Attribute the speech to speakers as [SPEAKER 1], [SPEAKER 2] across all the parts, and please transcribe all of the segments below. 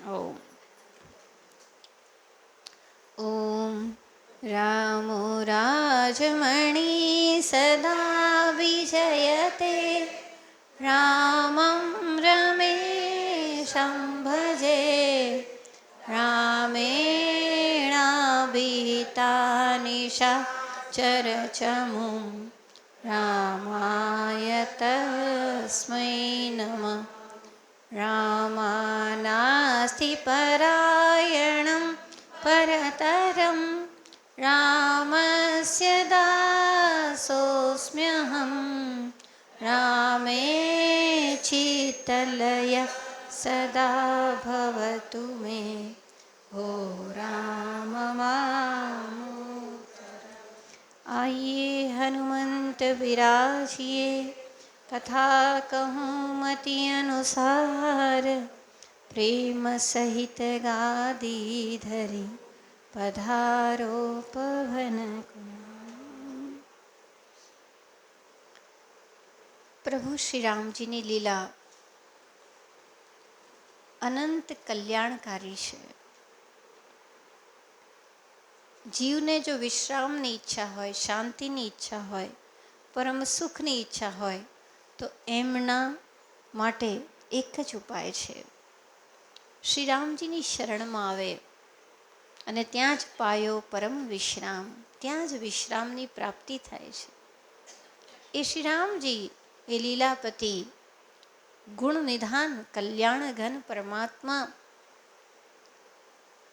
[SPEAKER 1] ઓમ ઓમ રામો રાજમણી સદા વિજયતે રામં રમેશં ભજે રામેણાભીતા ચરચમું રામાય તસ્મૈ નમઃ. રામાનાસ્તિ પરાયણં પરતરં રામસ્ય દાસોऽસ્મ્યહં રામે ચિત્તલય સદા ભવતુ મે હો રામ મામોતર. આઈએ હનુમંત વિરાજીએ कथा कहूँ मति अनुसार प्रेम सहित गादी धरी पधारो पवन कुमार. પ્રભુ શ્રી રામજીની લીલા અનંત કલ્યાણકારી છે. જીવને જો વિશ્રામની ઈચ્છા હોય, શાંતિની ઈચ્છા હોય, પરમ સુખની ઈચ્છા હોય તો એમના માટે એક જ ઉપાય છે, શ્રી રામજીની શરણમાં આવે અને ત્યાં જ પાયો પરમ વિશ્રામ, ત્યાં જ વિશ્રામની પ્રાપ્તિ થાય છે. એ શ્રી રામજી એ લીલાપતિ ગુણ નિધાન કલ્યાણ ઘન પરમાત્મા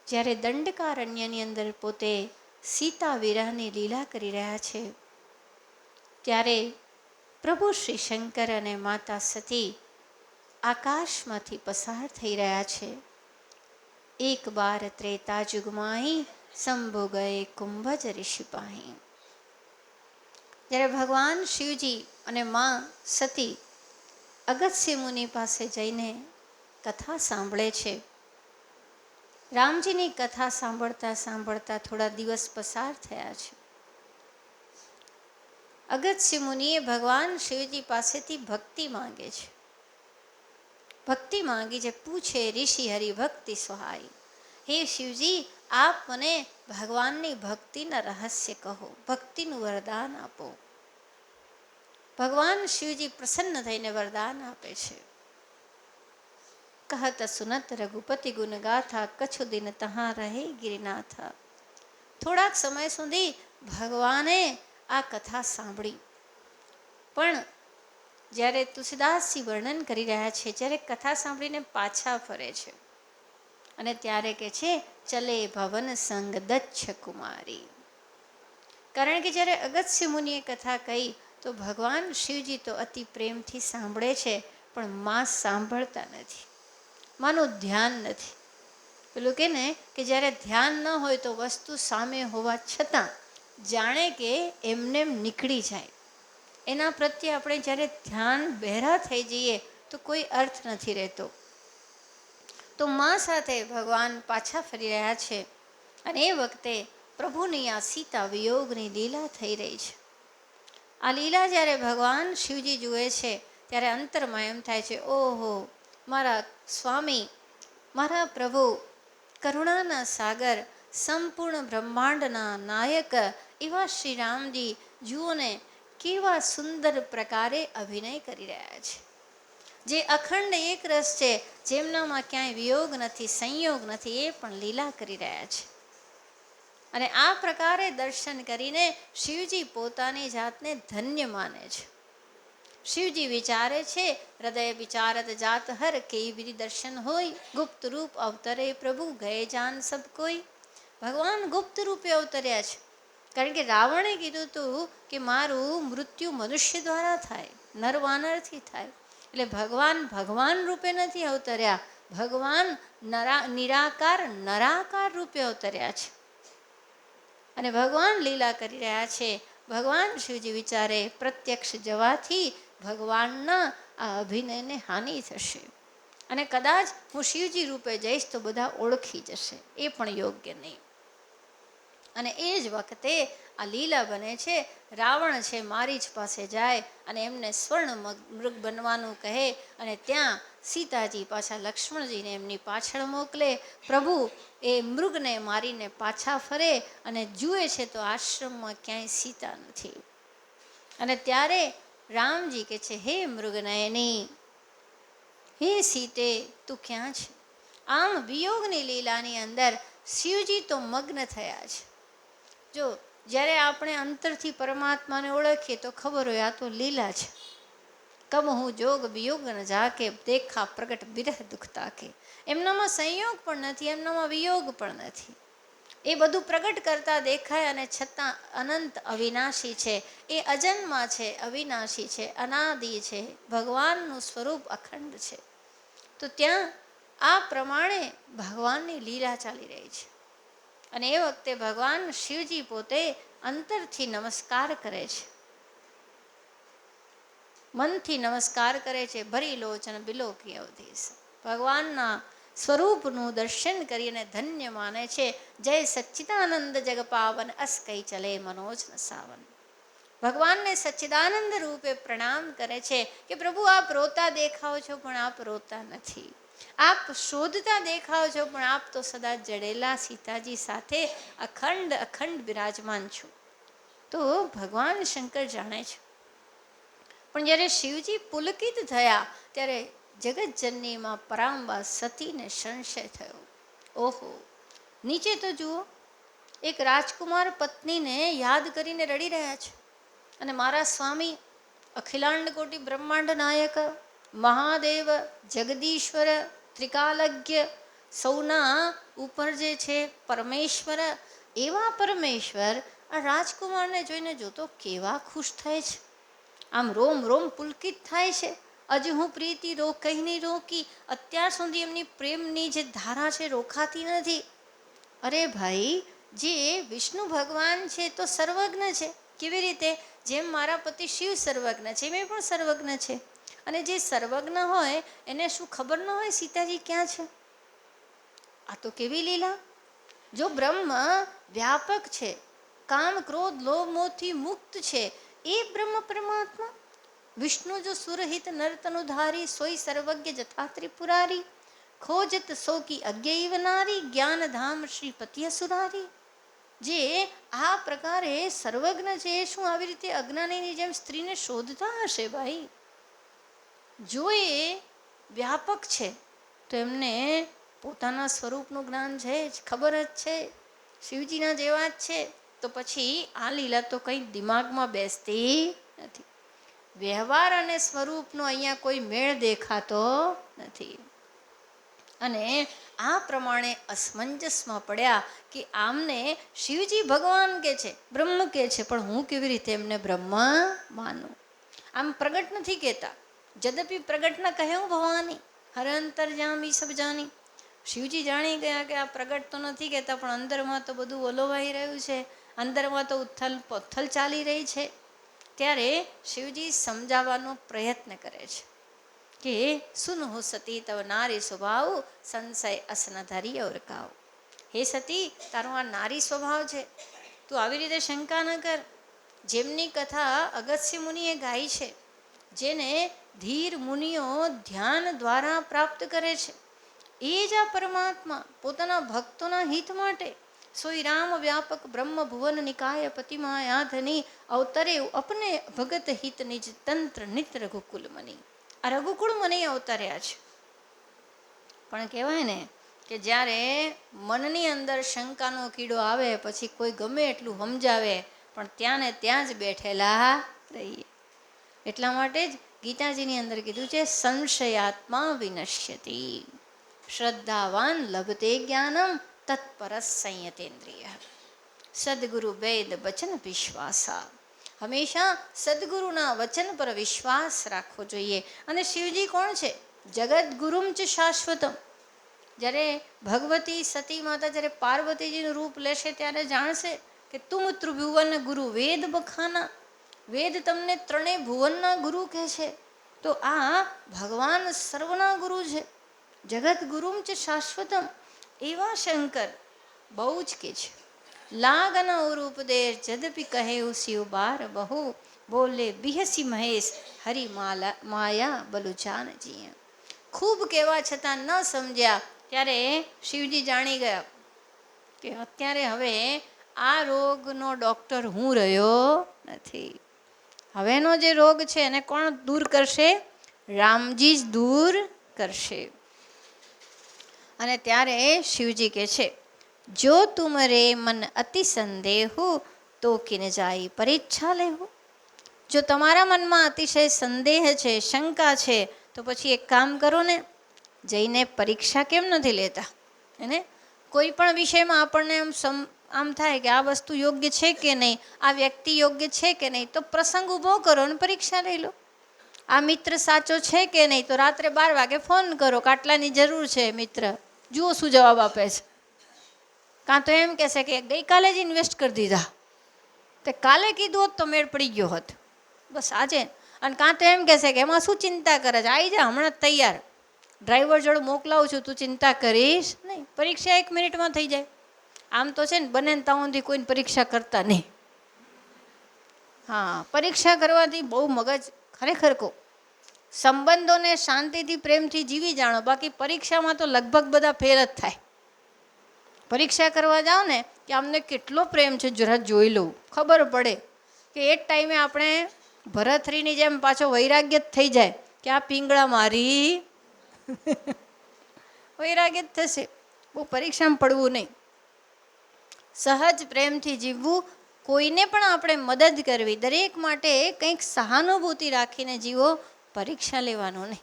[SPEAKER 1] જ્યારે દંડકારણ્યની અંદર પોતે સીતા વિરહની લીલા કરી રહ્યા છે ત્યારે પ્રભુ શ્રી શંકર અને માતા સતી આકાશમાંથી પસાર થઈ રહ્યા છે. એક બાર ત્રેતા જુગમાહી શંભુ ગયે કુંભજ ઋષિ પાહી. જ્યારે ભગવાન શિવજી અને મા સતી અગસ્ત્ય મુનિ પાસે જઈને કથા સાંભળે છે. રામજીની કથા સાંભળતા સાંભળતા થોડા દિવસ પસાર થયા છે. અગસ્ત્ય મુનિએ ભગવાન શિવજી પાસેથી ભક્તિ માંગે છે. ભક્તિ માંગી છે, પૂછે ઋષિ હરિભક્તિ સહાય. હે શિવજી, આપ મને ભગવાનની ભક્તિના રહસ્ય કહો, ભક્તિનું વરદાન આપો. ભગવાન શિવજી પ્રસન્ન થઈને વરદાન આપે છે. કહત સુનત રઘુપતિ ગુણ ગાથા કછુ દિન તહાં રહે ગિરિનાથા. થોડાક સમય સુધી ભગવાને આ કથા સાંભળી, પણ જ્યારે તુલસીદાસજી વર્ણન કરી રહ્યા છે, જ્યારે કથા સાંભળીને પાછા ફરે છે અને ત્યારે કે છે ચલે ભવન સંગ દચ્છ કુમારી. કારણ કે જ્યારે અગસ્ત્ય મુનિએ કથા કહી તો ભગવાન શિવજી તો અતિ પ્રેમથી સાંભળે છે, પણ માં સાંભળતા નથી, માનું ધ્યાન નથી. પેલું કે ને કે જ્યારે ધ્યાન ન હોય તો વસ્તુ સામે હોવા છતાં જાણે કે એમને નીકળી જાય. એના પ્રત્યે આપણે જ્યારે ધ્યાન બહેરા થઈ જઈએ તો કોઈ અર્થ નથી રહેતો. તો મા સાથે ભગવાન પાછા ફરી રહ્યા છે અને એ વખતે પ્રભુની આ સીતા વિયોગની લીલા થઈ રહી છે. આ લીલા જ્યારે ભગવાન શિવજી જુએ છે ત્યારે અંતરમાં એમ થાય છે, ઓહો, મારા સ્વામી, મારા પ્રભુ, કરુણાના સાગર, સંપૂર્ણ બ્રહ્માંડના નાયક એવા શ્રી રામજી જુઓને કેવા સુંદર પ્રકારે અભિનય કરી રહ્યા છે. જે અખંડ એક રસ છે, જેમનામાં ક્યાંય વિયોગ નથી, સંયોગ નથી, એ પણ લીલા કરી રહ્યા છે. અને આ પ્રકારે દર્શન કરીને શિવજી પોતાની જાતને ધન્ય માને છે. શિવજી વિચારે છે, હૃદય વિચારત જાત હર કેવી દર્શન હોય, ગુપ્ત રૂપ અવતરે પ્રભુ ગયે જાન સબ કોઈ. ભગવાન ગુપ્ત રૂપે અવતર્યા છે, કારણ કે રાવણે કીધું હતું કે મારું મૃત્યુ મનુષ્ય દ્વારા થાય, નરવાનરથી થાય. એટલે ભગવાન ભગવાન રૂપે નથી અવતર્યા, ભગવાન નિરાકાર નરાકાર રૂપે અવતર્યા છે અને ભગવાન લીલા કરી રહ્યા છે. ભગવાન શિવજી વિચારે પ્રત્યક્ષ જવાથી ભગવાનના આ અભિનયને હાનિ થશે અને કદાચ હું શિવજી રૂપે જઈશ તો બધા ઓળખી જશે, એ પણ યોગ્ય નહીં. અને એ જ વખતે આ લીલા બને છે. રાવણ છે મારીચ પાસે જાય અને એમને સ્વર્ણ મૃગ બનવાનું કહે અને ત્યાં સીતાજી પાછા લક્ષ્મણજીને એમની પાછળ મોકલે. પ્રભુ એ મૃગને મારીને પાછા ફરે અને જુએ છે તો આશ્રમમાં ક્યાંય સીતા નથી. અને ત્યારે રામજી કે છે, હે મૃગનયની, હે સીતે, તું ક્યાં છે? આમ વિયોગની લીલાની અંદર શિવજી તો મગ્ન થયા છે. જો જ્યારે આપણે અંતરથી પરમાત્માને ઓળખીએ તો ખબર હોય આ તો લીલા છે. કબ હું જોગ વિયોગ ન જાકે, દેખા પ્રગટ વિરહ દુખતા કે. એમનામાં સંયોગ પણ નથી, એમનામાં વિયોગ પણ નથી. એ બધું પ્રગટ કરતા દેખાય અને છતાં અનંત અવિનાશી છે. એ અજન્મા છે, અવિનાશી છે, અનાદિ છે. ભગવાનનું સ્વરૂપ અખંડ છે. તો ત્યાં આ પ્રમાણે ભગવાનની લીલા ચાલી રહી છે. અને એ વખતે ભગવાન શિવજી પોતે અંતરથી નમસ્કાર કરે છે, મનથી નમસ્કાર કરે છે. ભરી લોચન બિલોકી અવધીશ. ભગવાનના સ્વરૂપનું દર્શન કરીને ધન્ય માને છે. જય સચ્ચિદાનંદ જગ પાવન, અસ કઈ ચલે મનોજ ન સાવન. ભગવાનને સચ્ચિદાનંદ રૂપે પ્રણામ કરે છે કે પ્રભુ આપ રોતા દેખાવ છો પણ આપ રોતા નથી. આપ શોધતા દેખાવ છો પણ આપ તો સદા જડેલા સીતાજી સાથે અખંડ અખંડ બિરાજમાન છો. તો ભગવાન શંકર જાણે છે. પણ જ્યારે શિવજી પુલકિત થયા ત્યારે જગતજનનીમાં પરાંબા સતીને સંશય થયો. ઓહો, નીચે તો જુઓ, એક રાજકુમાર પત્નીને યાદ કરીને રડી રહ્યા છે. અને મારા સ્વામી અખિલાંડ કોટી બ્રહ્માંડ નાયક મહાદેવ જગદીશ્વર ત્રિકાલજ્ઞ સૌના ઉપર જે છે પરમેશ્વર, એવા પરમેશ્વર આ રાજકુમારને જોઈને જોતો કેવા ખુશ થાય છે. આમ રોમ રોમ પુલકિત થાય છે. હજુ હું પ્રીતિ કઈ નહીં રોકી. અત્યાર સુધી એમની પ્રેમની જે ધારા છે રોકાતી નથી. અરે ભાઈ, જે વિષ્ણુ ભગવાન છે તો સર્વજ્ઞ છે. કેવી રીતે? જેમ મારા પતિ શિવ સર્વજ્ઞ છે, મેં પણ સર્વજ્ઞ છે. અને જે સર્વજ્ઞ હોય એને શું ખબર ન હોય સીતાજી ક્યાં છે? આ તો કેવી લીલા! જો બ્રહ્મ વ્યાપક છે, કામ ક્રોધ લોભ મોહથી મુક્ત છે, એ બ્રહ્મ પરમાત્મા. વિષ્ણુ જો સુરહિત નર્તનુધારી, સોઈ સર્વજ્ઞ જથા ત્રિપુરારી, ખોજત સોકી અજ્ઞૈવ નારી, જ્ઞાન ધામ શ્રી પતિય સુરારી. જે આ પ્રકારે સર્વજ્ઞ છે, એ શું આવી રીતે અજ્ઞાનીની જેમ સ્ત્રીને શોધતા હશે ભાઈ? જો એ વ્યાપક છે તો એમને પોતાના સ્વરૂપનું જ્ઞાન છે જ, ખબર જ છે, શિવજીના જેવા જ છે. તો પછી આ લીલા તો કંઈ દિમાગમાં બેસતી નથી. વ્યવહાર અને સ્વરૂપનો અહીંયા કોઈ મેળ દેખાતો નથી. અને આ પ્રમાણે અસમંજસમાં પડ્યા કે આમને શિવજી ભગવાન કે છે, બ્રહ્મ કે છે, પણ હું કેવી રીતે એમને બ્રહ્મ માનું? આમ પ્રગટ નથી કહેતા. જદપી પ્રગટ ન કહ્યું ભવાની, હર અંતર્યામી સબ જાની. શિવજી જાણી ગયા કે આ પ્રગટ તો નથી કહેતા, પણ અંદરમાં તો બધું ઓલોવાઈ રહ્યું છે, અંદરમાં તો ઉથલ પથલ ચાલી રહી છે. ત્યારે શિવજી સમજાવવાનો પ્રયત્ન કરે છે કે સુન હો સતી તવ નારી સ્વભાવ, સંશય અસન ધરી ઓર કાવ. હે સતી, તારો આ નારી સ્વભાવ છે, તું આવી રીતે શંકા ન કર. જેમની કથા અગસ્ત્ય મુનિએ ગાઈ છે, જેને ધીર મુનિઓ ધ્યાન દ્વારા પ્રાપ્ત કરે છે, એ જ આ પરમાત્મા પોતાના ભક્તોના હિત માટે સોઈ રામ વ્યાપક બ્રહ્મ ભુવન નિકાય પતિમાયાધની અવતરે અપને ભગત હિત નિજ તંત્ર નિત રઘુકુલ મની. આ રઘુકુળ મને અવતર્યા છે. પણ કહેવાય ને કે જ્યારે મનની અંદર શંકાનો કીડો આવે પછી કોઈ ગમે એટલું સમજાવે પણ ત્યાં ને ત્યાં જ બેઠેલા રહીએ. એટલા માટે જ ગીતાજીની અંદર કીધું છે, સંશયાત્મા વિનશ્યતિ, શ્રદ્ધાવાન લભતે જ્ઞાનમ, તત્પરસ સંયતેન્દ્રિય. સદગુરુ વેદ વચન વિશ્વાસા. હંમેશા સદગુરુના વચન પર વિશ્વાસ રાખવો જોઈએ. અને શિવજી કોણ છે? જગત ગુરુમ ચ શાશ્વતમ. જ્યારે ભગવતી સતી માતા જ્યારે પાર્વતીજીનું રૂપ લેશે ત્યારે જાણશે કે તુમ ત્રિભુવન ગુરુ વેદ બખાના. વેદ તમને ત્રણેય ભુવનના ગુરુ કહે છે. તો આ ભગવાન સર્વના ગુરુ છે. જગત ગુરુમ ચ શાશ્વતમ. એવા શંકર બહુ જ કે છે. લાગન ઉપદેશ જદપી કહે શિવ બાર બહુ, બોલે બિહસી મહેશ હરિ માયા બલુચાનજી. ખૂબ કહેવા છતાં ન સમજ્યા. ત્યારે શિવજી જાણી ગયા કે અત્યારે હવે આ રોગનો ડૉક્ટર હું રહ્યો નથી. હવેનો જે રોગ છે એને કોણ દૂર કરશે? રામજી જ દૂર કરશે. અને ત્યારે શિવજી કહે છે, જો તુમ રે મન અતિ સંદેહુ તો કિન જાય પરીક્ષા લેવું. જો તમારા મનમાં અતિશય સંદેહ છે, શંકા છે, તો પછી એક કામ કરો ને, જઈને પરીક્ષા કેમ નથી લેતા? એને કોઈ પણ વિષયમાં આપણને આમ થાય કે આ વસ્તુ યોગ્ય છે કે નહીં, આ વ્યક્તિ યોગ્ય છે કે નહીં, તો પ્રસંગ ઊભો કરો અને પરીક્ષા લઈ લો. આ મિત્ર સાચો છે કે નહીં, તો રાત્રે 12 વાગે ફોન કરો કે આટલાની જરૂર છે મિત્ર, જુઓ શું જવાબ આપે છે. કાં તો એમ કહેશે કે ગઈકાલે જ ઇન્વેસ્ટ કરી દીધા, તે કાલે કીધું હોત તો મેળ પડી ગયો હોત, બસ આજે. અને કાં તો એમ કહેશે કે એમાં શું ચિંતા કરે છે, આવી જા હમણાં જ તૈયાર, ડ્રાઈવર જોડે મોકલાવું છું, તું ચિંતા કરીશ નહીં, પરીક્ષા 1 મિનિટમાં થઈ જાય. આમ તો છે ને બને ને ત્યાં સુધી કોઈને પરીક્ષા કરતા નહીં. હા, પરીક્ષા કરવાથી બહુ મગજ, ખરેખર કહું, સંબંધોને શાંતિથી પ્રેમથી જીવી જાણો, બાકી પરીક્ષામાં તો લગભગ બધા ફેલ જ થાય. પરીક્ષા કરવા જાઓ ને કે અમને કેટલો પ્રેમ છે જરા જોઈ લઉં, ખબર પડે કે એ જ ટાઈમે આપણે ભરથરીની જેમ પાછો વૈરાગ્ય જ થઈ જાય કે આ પીંગળા મારી વૈરાગ્ય જ થશે. બહુ પરીક્ષામાં પડવું નહીં, સહજ પ્રેમથી જીવવું, કોઈને પણ આપણે મદદ કરવી, દરેક માટે કંઈક સહાનુભૂતિ રાખીને જીવો, પરીક્ષા લેવાનો નહીં.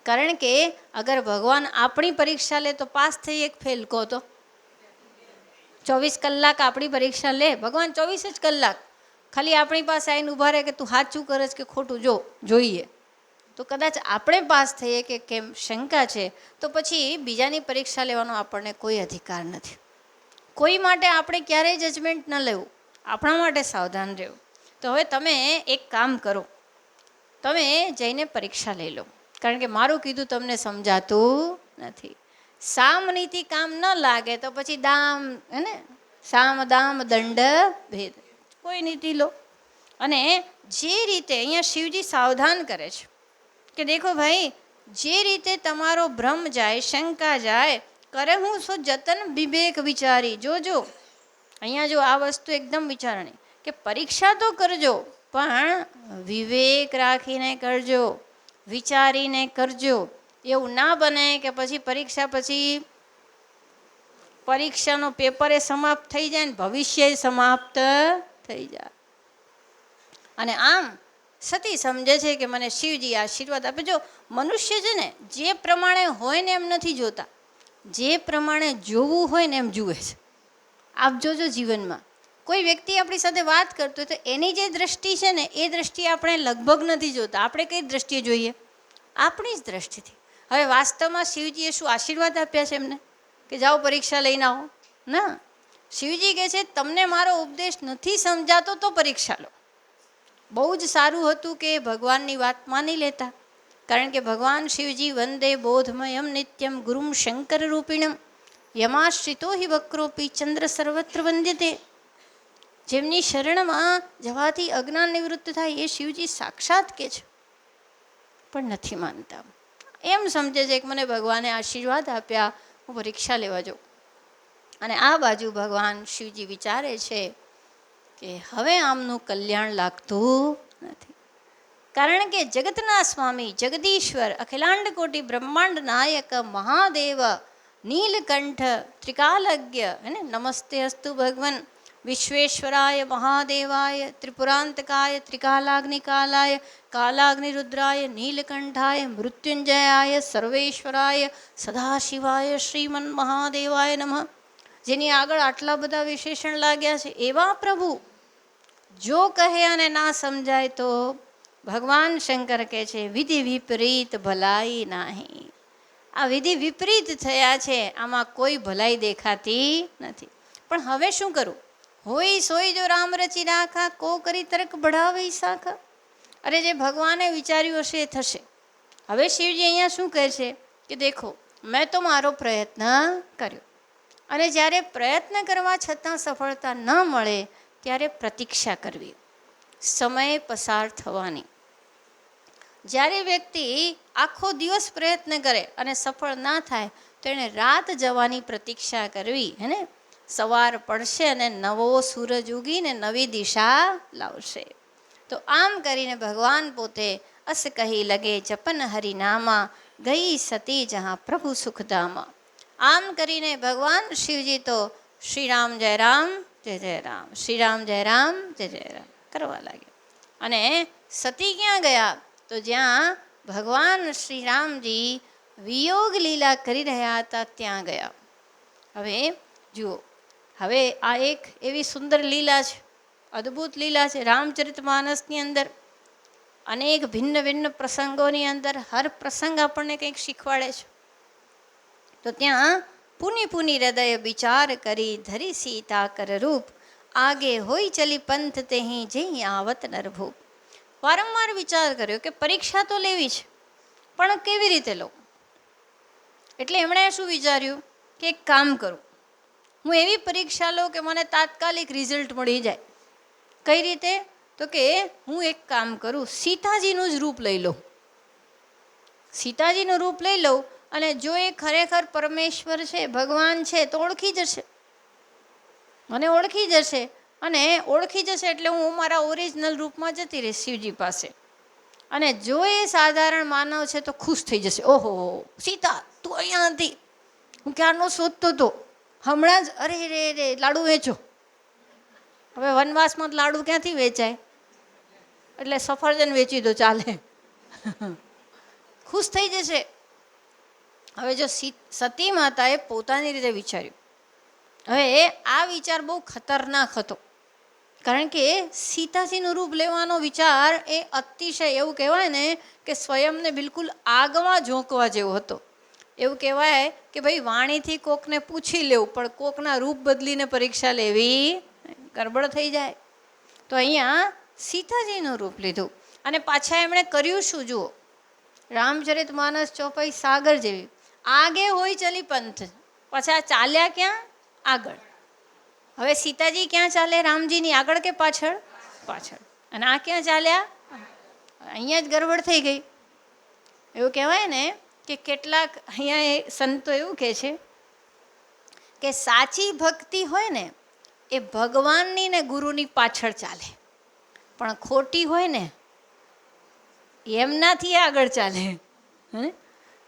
[SPEAKER 1] કારણ કે અગર ભગવાન આપણી પરીક્ષા લે તો પાસ થઈ એક ફેલ કહો તો 24 કલાક આપણી પરીક્ષા લે ભગવાન, 24 જ કલાક ખાલી આપણી પાસે આવીને ઊભા રહે કે તું સાચું કરે છે કે ખોટું જોઈએ, તો કદાચ આપણે પાસ થઈએ કે કેમ શંકા છે, તો પછી બીજાની પરીક્ષા લેવાનો આપણને કોઈ અધિકાર નથી. કોઈ માટે આપણે ક્યારેય જજમેન્ટ ન લેવું, આપણા માટે સાવધાન રહેવું. તો હવે તમે એક કામ કરો, તમે જઈને પરીક્ષા લઈ લો, કારણ કે મારું કીધું તમને સમજાતું નથી. સામ નીતિ કામ ન લાગે તો પછી દામ, હે ને, સામ દામ દંડ ભેદ, કોઈ નીતિ લો. અને જે રીતે અહીંયા શિવજી સાવધાન કરે છે કે દેખો ભાઈ, જે રીતે તમારો ભ્રમ જાય, શંકા જાય, કરે હું સો જતન વિવેક વિચારી. જોજો અહીંયા જો આ વસ્તુ એકદમ વિચારણી કે પરીક્ષા તો કરજો, પણ વિવેક રાખીને કરજો, વિચારીને કરજો. એવું ના બને કે પછી પરીક્ષા પછી પરીક્ષાનો પેપર એ સમાપ્ત થઈ જાય ને ભવિષ્ય સમાપ્ત થઈ જાય. અને આમ સતી સમજે છે કે મને શિવજી આશીર્વાદ આપે. જો મનુષ્ય છે ને, જે પ્રમાણે હોય ને એમ નથી જોતા, જે પ્રમાણે જોવું હોય ને એમ જુએ છે. આપ જોજો જીવનમાં કોઈ વ્યક્તિ આપણી સાથે વાત કરતો હોય તો એની જે દ્રષ્ટિ છે ને એ દ્રષ્ટિ આપણે લગભગ નથી જોતા. આપણે કઈ દ્રષ્ટિએ જોઈએ? આપણી જ દ્રષ્ટિથી. હવે વાસ્તવમાં શિવજીએ શું આશીર્વાદ આપ્યા છે એમને કે જાઓ પરીક્ષા લઈને આવો? ના, શિવજી કહે છે તમને મારો ઉપદેશ નથી સમજાતો તો પરીક્ષા લો. બહુ જ સારું હતું કે ભગવાનની વાત માની લેતા, કારણ કે ભગવાન શિવજી વંદે બોધમયમ નિત્યમ ગુરુમ શંકર રૂપિણમ યમાશ્રિતો હિ વક્રોપી ચંદ્ર સર્વત્ર વંદ્યતે. જેમની શરણમાં જવાથી અજ્ઞાન નિવૃત્ત થાય એ શિવજી સાક્ષાત કે છે, પણ નથી માનતા. એમ સમજે છે કે મને ભગવાને આશીર્વાદ આપ્યા, હું પરીક્ષા લેવા જાઉં. અને આ બાજુ ભગવાન શિવજી વિચારે છે કે હવે આમનું કલ્યાણ લાગતું નથી, કારણ કે જગતના સ્વામી, જગદીશ્વર, અખિલાંડ કોટી બ્રહ્માંડ નાયક મહાદેવ નીલકંઠ ત્રિકાલજ્ઞ, હે નમસ્તે અસ્તુ ભગવન વિશ્વેશ્વરાય મહાદેવાય ત્રિપુરાંતકાય ત્રિકાલાગ્નિકાલાય કાલાગ્નિરુદ્રાય નીલકંઠાય મૃત્યુંજયાય સર્વેશ્વરાય સદાશિવાય શ્રીમન મહાદેવાય નમઃ. જેની આગળ આટલા બધા વિશેષણ લાગ્યા છે એવા પ્રભુ જો કહે અને ના સમજાય તો ભગવાન શંકર કહે છે વિધિ વિપરીત ભલાઈ નાહી. આ વિધિ વિપરીત થયા છે, આમાં કોઈ ભલાઈ દેખાતી નથી. પણ હવે શું કરું? હોય સોય જો રામ રચી રાખા, કો કરી તર્ક બઢાવે શાખા. અરે જે ભગવાને વિચાર્યું હશે એ થશે. હવે શિવજી અહીંયા શું કહે છે કે દેખો મેં તો મારો પ્રયત્ન કર્યો, અને જ્યારે પ્રયત્ન કરવા છતાં સફળતા ન મળે ત્યારે પ્રતીક્ષા કરવી, સમય પસાર થવાની. જ્યારે વ્યક્તિ આખો દિવસ પ્રયત્ન કરે અને સફળ ના થાય તો એણે રાત જવાની પ્રતીક્ષા કરવી, હે ને? સવાર પડશે અને નવો સૂરજ ઉગીને નવી દિશા લાવશે. તો આમ કરીને ભગવાન પોતે અસ કહી લગે જપન હરિનામા, ગઈ સતી જहाँ પ્રભુ સુખધામા. આમ કરીને ભગવાન શિવજી તો શ્રી રામ જય રામ જય જય રામ, શ્રી રામ જય રામ જય જય રામ કરવા લાગ્યા. અને સતી ક્યાં ગયા? તો જ્યાં ભગવાન શ્રી રામજી વિયોગ લીલા કરી રહ્યા હતા ત્યાં ગયા. હવે જુઓ, હવે આ એક એવી સુંદર લીલા છે, અદ્ભુત લીલા છે. રામચરિતમાનસની અંદર અનેક ભિન્ન ભિન્ન પ્રસંગોની અંદર હર પ્રસંગ આપણને કંઈક શીખવાડે છે. તો ત્યાં પુની પુની હૃદય વિચાર કરી ધરી સીતા કર રૂપ, આગે હોય ચલી પંથ તેહી જઈ આવત નરભૂપ. વારંવાર વિચાર કર્યો કે પરીક્ષા તો લેવી છે, પણ કેવી રીતે લઉં? એટલે એમણે શું વિચાર્યું કે એક કામ કરું, હું એવી પરીક્ષા લઉં કે મને તાત્કાલિક રિઝલ્ટ મળી જાય. કઈ રીતે? તો કે હું એક કામ કરું, સીતાજીનું જ રૂપ લઈ લઉં. સીતાજીનું રૂપ લઈ લઉં અને જો એ ખરેખર પરમેશ્વર છે, ભગવાન છે, તો ઓળખી જશે, મને ઓળખી જશે. અને ઓળખી જશે એટલે હું મારા ઓરિજિનલ રૂપમાં જતી રહીશ શિવજી પાસે. અને જો એ સાધારણ માનવ છે તો ખુશ થઈ જશે, ઓહો સીતા તું અહીંયા નથી, હું ક્યારનો શોધતો હતો, હમણાં જ, અરે રે રે લાડુ વેચો. હવે વનવાસમાં લાડુ ક્યાંથી વેચાય? એટલે સફરજન વેચી દો, ચાલે. ખુશ થઈ જશે. હવે જો સતી માતાએ પોતાની રીતે વિચાર્યું. હવે આ વિચાર બહુ ખતરનાક હતો, કારણ કે સીતાજીનું રૂપ લેવાનો વિચાર એ અતિશય, એવું કહેવાય ને કે સ્વયંને બિલકુલ આગમાં ઝોંકવા જેવો હતો. એવું કહેવાય કે ભાઈ વાણીથી કોકને પૂછી લેવું, પણ કોકના રૂપ બદલીને પરીક્ષા લેવી ગરબડ થઈ જાય. તો અહીંયા સીતાજીનું રૂપ લીધું અને પાછા એમણે કર્યું શું? જુઓ, રામચરિતમાનસ ચોપાઈ સાગર જેવી. આગે હોય ચલી પંથ, પાછા ચાલ્યા ક્યાં? આગળ. હવે સીતાજી ક્યાં ચાલે? રામજીની આગળ કે પાછળ? પાછળ. અને આ ક્યાં ચાલ્યા? અહીંયા જ ગરબડ થઈ ગઈ. એવું કહેવાય ને કે કેટલાક અહીંયા એ સંતો એવું કહે છે કે સાચી ભક્તિ હોય ને એ ભગવાનની ને ગુરુની પાછળ ચાલે, પણ ખોટી હોય ને એમનાથી આગળ ચાલે.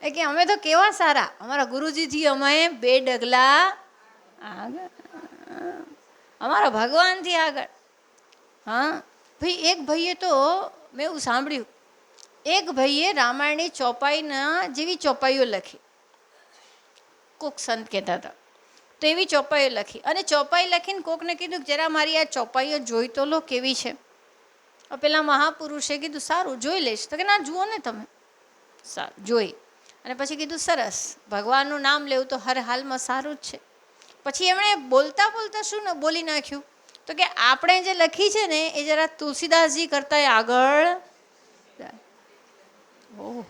[SPEAKER 1] એ કે અમે તો કેવા સારા, અમારા ગુરુજીથી અમે 2 ડગલા આગળ, અમારા ભગવાનથી આગળ. હા ભાઈ, એક ભાઈએ તો મેં એવું સાંભળ્યું, એક ભાઈએ રામાયણની ચોપાઈના જેવી ચોપાઈઓ લખી, કોક સંત કહેતા હતા. તો એવી ચોપાઈઓ લખી અને ચોપાઈ લખીને કોકને કીધું કે જરા મારી આ ચોપાઈઓ જોઈ તો લો કેવી છે. પેલા મહાપુરુષે કીધું સારું જોઈ લઈશ. તો કે ના, જુઓ ને તમે. સારું જોઈ અને પછી કીધું સરસ, ભગવાનનું નામ લેવું તો હર હાલમાં સારું જ છે. પછી એમણે બોલતા બોલતા શું બોલી નાખ્યું? તો કે આપણે જે લખી છે ને એ જરા તુલસીદાસજી કરતા આગળ. ઓહ,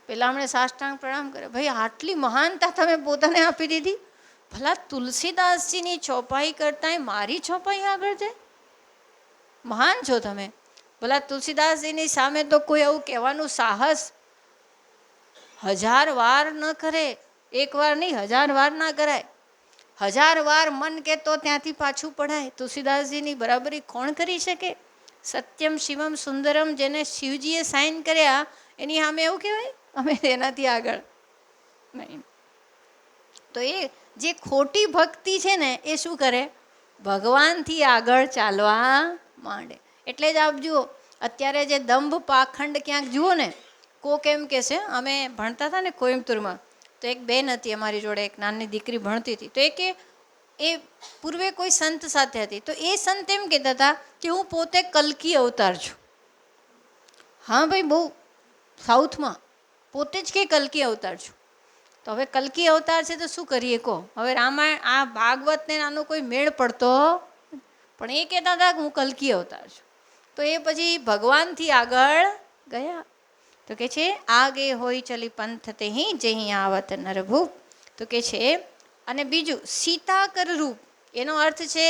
[SPEAKER 1] પેલા હમણે સાષ્ટાંગ પ્રણામ કરે, ભાઈ આટલી મહાનતા તમે પોતાને આપી દીધી? ભલા તુલસીદાસજીની ચોપાઈ કરતા મારી ચોપાઈ આગળ જાય? મહાન છો તમે. ભલા તુલસીદાસજીની સામે તો કોઈ આવું કહેવાનું સાહસ 1000 વાર ન કરે, 1 વાર નહીં, 1000 વાર ના કરાય. 1000 વાર મન કે તો ત્યાંથી પાછું પડાય. તુલસીદાસજીની બરાબરી કોણ કરી શકે? સત્યમ શિવમ સુંદરમ જેને શિવજીએ સાઇન કર્યા એની સામે એવું કહેવાય અમે એનાથી આગળ નહીં. તો એ જે ખોટી ભક્તિ છે ને એ શું કરે? ભગવાનથી આગળ ચાલવા માંડે. એટલે જ આપ જુઓ, અત્યારે જે દંભ પાખંડ ક્યાંક જુઓ ને, કોક એમ કહેશે, અમે ભણતા હતા ને કોઈમ્બતુરમાં, તો એક બેન હતી અમારી જોડે, એક નાની દીકરી ભણતી હતી. તો એ પૂર્વે કોઈ સંત સાથે હતી. તો એ સંત એમ કહેતા હતા કે હું પોતે કલ્કી અવતાર છું. હા ભાઈ, બહુ સાઉથમાં પોતે જ કે કલ્કી અવતાર છું. તો હવે કલ્કી અવતાર છે તો શું કરીએ કહો? હવે રામાયણ આ ભાગવતને આનો કોઈ મેળ પડતો, પણ એ કહેતા હતા કે હું કલ્કી અવતાર છું. તો એ પછી ભગવાનથી આગળ ગયા. તો કે છે આગે હોય ચલી પંથ તેહી જહીં આવત નરભૂપ. તો કે છે, અને બીજું સીતાકર રૂપ, એનો અર્થ છે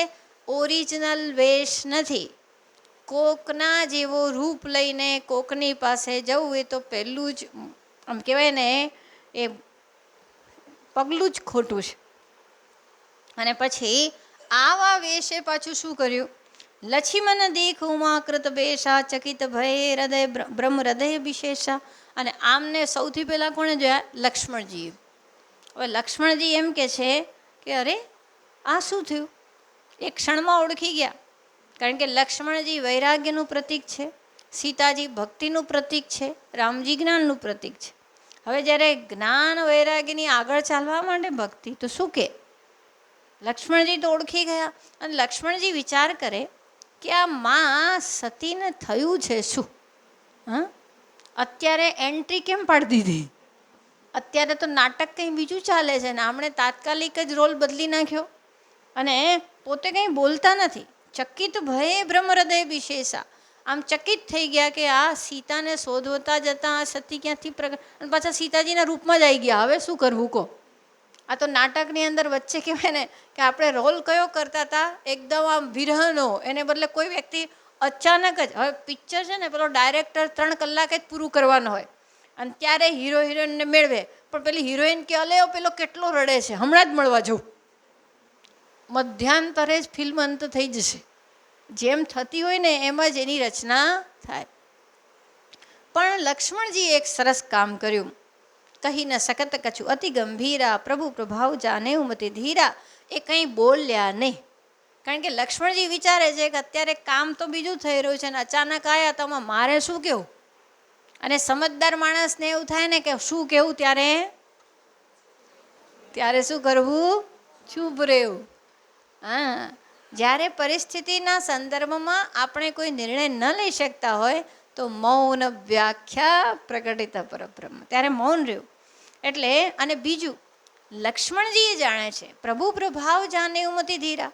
[SPEAKER 1] ઓરિજિનલ વેશ નથી, કોકના જેવો રૂપ લઈને કોકની પાસે જવું એ તો પહેલું જ આમ કહેવાય ને એ પગલું જ ખોટું છે. અને પછી આવા વેશે પાછું શું કર્યું? લક્ષ્મણ દેખ ઉમા કૃત બેશા ચકિત ભય હૃદય બ્રહ્મ હૃદય વિશેષા. અને આમને સૌથી પહેલાં કોણે જોયા? લક્ષ્મણજી. હવે લક્ષ્મણજી એમ કે છે કે અરે આ શું થયું? એક ક્ષણમાં ઓળખી ગયા. કારણ કે લક્ષ્મણજી વૈરાગ્યનું પ્રતીક છે, સીતાજી ભક્તિનું પ્રતીક છે, રામજી જ્ઞાનનું પ્રતીક છે. હવે જ્યારે જ્ઞાન વૈરાગ્યની આગળ ચાલવા માટે ભક્તિ તો શું કે? લક્ષ્મણજી તો ઓળખી ગયા. અને લક્ષ્મણજી વિચાર કરે કે આ માં સતીને થયું છે શું? હા, અત્યારે એન્ટ્રી કેમ પાડી દીધી? અત્યારે તો નાટક કંઈ બીજું ચાલે છે ને આમણે તાત્કાલિક જ રોલ બદલી નાખ્યો અને પોતે કંઈ બોલતા નથી. ચકિત ભયે બ્રહ્મ હૃદય વિશેષા. આમ ચકિત થઈ ગયા કે આ સીતાને શોધવતા જતાં આ સતી ક્યાંથી પ્રગટ, અને પાછા સીતાજીના રૂપમાં જ આવી ગયા. હવે શું કરવું કહો? આ તો નાટકની અંદર વચ્ચે કહેવાય ને કે આપણે રોલ કયો કરતા હતા એકદમ આમ વિરહનો, એને બદલે કોઈ વ્યક્તિ અચાનક જ, હવે પિક્ચર છે ને પેલો ડાયરેક્ટર 3 કલાકે જ પૂરું કરવાનો હોય અને ત્યારે હીરો હિરોઈનને મેળવે, પણ પેલી હિરોઈન કે અલે પેલો કેટલો રડે છે, હમણાં જ મળવા જવું. મધ્યાંતરે જ ફિલ્મ અંત થઈ જશે. જેમ થતી હોય ને એમ જ એની રચના થાય. પણ લક્ષ્મણજીએ એક સરસ કામ કર્યું. કહી ન સકત કછું અતિ ગંભીરા પ્રભુ પ્રભાવ જાને ઉમતિ ધીરા. એ કંઈ બોલ્યા નહીં. કારણ કે લક્ષ્મણજી વિચારે છે કે અત્યારે કામ તો બીજું થઈ રહ્યું છે ને અચાનક આવ્યા તો મારે શું કહેવું? અને સમજદાર માણસને એવું થાય ને કે શું કહેવું ત્યારે શું કરવું? ચૂપ રહેવું. હા, જ્યારે પરિસ્થિતિના સંદર્ભમાં આપણે કોઈ નિર્ણય ન લઈ શકતા હોય તો મૌન વ્યાખ્યા પ્રકટિત પરબ્રહ્મ, ત્યારે મૌન રહ્યું. એટલે અને બીજું લક્ષ્મણજીએ જાણે છે પ્રભુ પ્રભાવ જાને ઉમતિ ધીરા,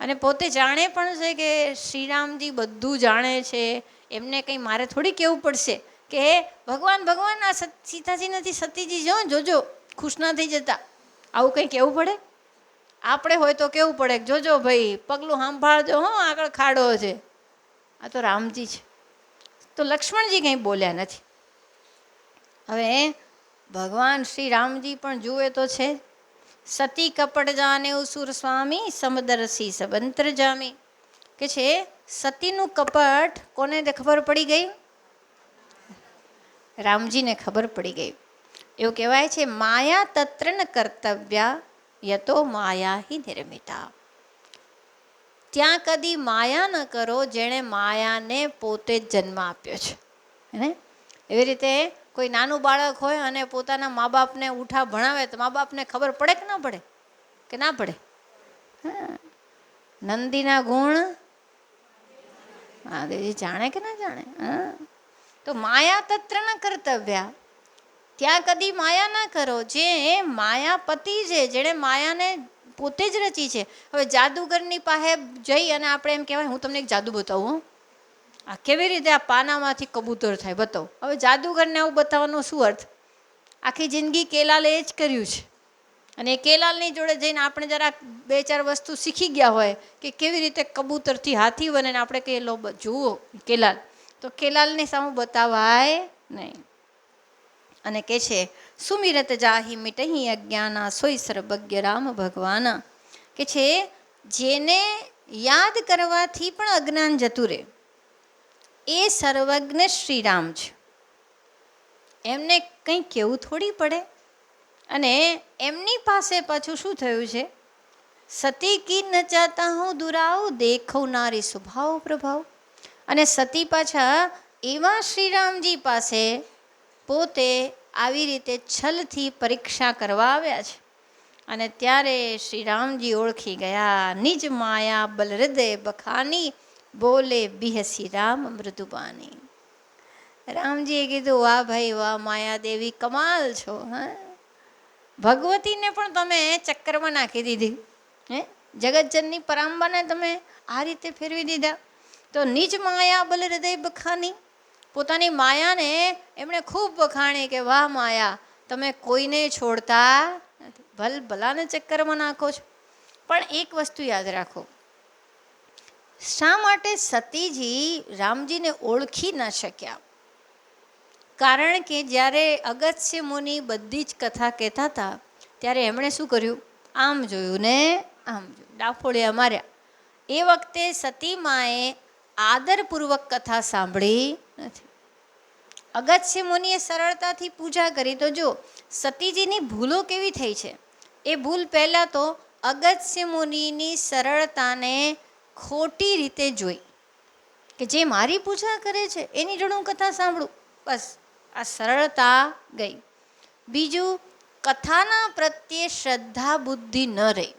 [SPEAKER 1] અને પોતે જાણે પણ છે કે શ્રીરામજી બધું જાણે છે, એમને કંઈ મારે થોડી કહેવું પડશે કે ભગવાન ભગવાન આ સીતાજી નથી સતીજી જોજો ખુશ ના થઈ જતા. આવું કંઈ કહેવું પડે? આપણે હોય તો કેવું પડે જોજો ભાઈ પગલું સાંભળજો, હો આગળ ખાડો છે. આ તો રામજી છે. તો લક્ષ્મણજી કંઈ બોલ્યા નથી. હવે ભગવાન શ્રી રામજી પણ જુએ તો છે. સતી કપટ જાને ઉસુર સ્વામી સમદરસી સબંતર જામી. કે છે સતીનું કપટ કોને ખબર પડી ગઈ? રામજીને ખબર પડી ગઈ. એવું કહેવાય છે માયા તત્ર ન કર્તવ્યા યતો માયા હિ નિર્મિતા. ત્યાં કદી માયા ન કરો જેણે માયાને પોતે જ જન્મ આપ્યો છે. હે, એવી રીતે કોઈ નાનું બાળક હોય અને પોતાના મા બાપને ઉઠા ભણાવે તો મા બાપને ખબર પડે કે ના પડે? કે ના પડે? હા, નંદીના ગુણ હા દેવી જાણે કે ના જાણે? હા, તો માયા તત્ર ન કર્તવ્યા, ત્યાં કદી માયા ના કરો. જે માયાપતિ છે, જેણે માયાને પોતે જ રચી છે. હવે જાદુગરની પાસે જઈ અને આપણે એમ કહેવાય હું તમને એક જાદુ બતાવું, આ કેવી રીતે આ પાનામાંથી કબૂતર થાય બતાવો. હવે જાદુગરને આવું બતાવવાનો શું અર્થ? આખી જિંદગી કેલાલે એ જ કર્યું છે. અને એ કેલાલની જોડે જઈને આપણે જરાક 2-4 વસ્તુ શીખી ગયા હોય કે કેવી રીતે કબૂતરથી હાથી બને ને આપણે કહીએ લો જુઓ કેલાલ, તો કેલાલની સામે બતાવાય નહીં. અને કે છે સુમિરત જાહી મિટહી અજ્ઞાના સોઈ સર્વજ્ઞ રામ ભગવાના. કે છે જેને યાદ કરવાથી પણ અજ્ઞાન જતું રહે એ સર્વજ્ઞ શ્રીરામ છે. એમને કંઈ કહેવું થોડી પડે. અને એમની પાસે પાછું શું થયું છે? સતી કી ન ચાહતા હું દુરાવ દેખવનારી સ્વભાવ પ્રભાવ. અને સતી પાછા એવા શ્રીરામજી પાસે પોતે આવી રીતે છલથી પરીક્ષા કરવા આવ્યા છે. અને ત્યારે શ્રીરામજી ઓળખી ગયા. નિજ માયા બલ હૃદય બખાની બોલે બિહસી રામ મૃદુબાની. રામજીએ કીધું વાહ ભાઈ વાહ, માયાદેવી કમાલ છો. હા, ભગવતીને પણ તમે ચક્કરમાં નાખી દીધી. હે, જગતજનની પરાંબાને તમે આ રીતે ફેરવી દીધા. તો નિજ માયા બલ હૃદય બખાની, પોતાની માયાને એમણે ખૂબ વખાણી કે વાહ માયા તમે કોઈને છોડતા નથી, ભલાને ચક્કરમાં નાખો છો. પણ એક વસ્તુ યાદ રાખો, શા માટે સતીજી રામજીને ઓળખી ન શક્યા? કારણ કે જ્યારે અગસ્ત્ય મુનિ બધી જ કથા કહેતા હતા ત્યારે એમણે શું કર્યું? આમ જોયું ને આમ જોયું, ડાફોડિયા માર્યા. એ વખતે સતીમાએ આદરપૂર્વક કથા સાંભળી નથી. અગસ્ત્ય મુનિએ સરળતાથી પૂજા કરી. તો જો સતીજીની ભૂલો કેવી થઈ છે. એ ભૂલ પહેલાં તો અગસ્ત્ય મુનિની સરળતાને ખોટી રીતે જોઈ કે જે મારી પૂજા કરે છે એની જોડે હું કથા સાંભળું, બસ આ સરળતા ગઈ. બીજું, કથાના પ્રત્યે શ્રદ્ધા બુદ્ધિ ન રહી,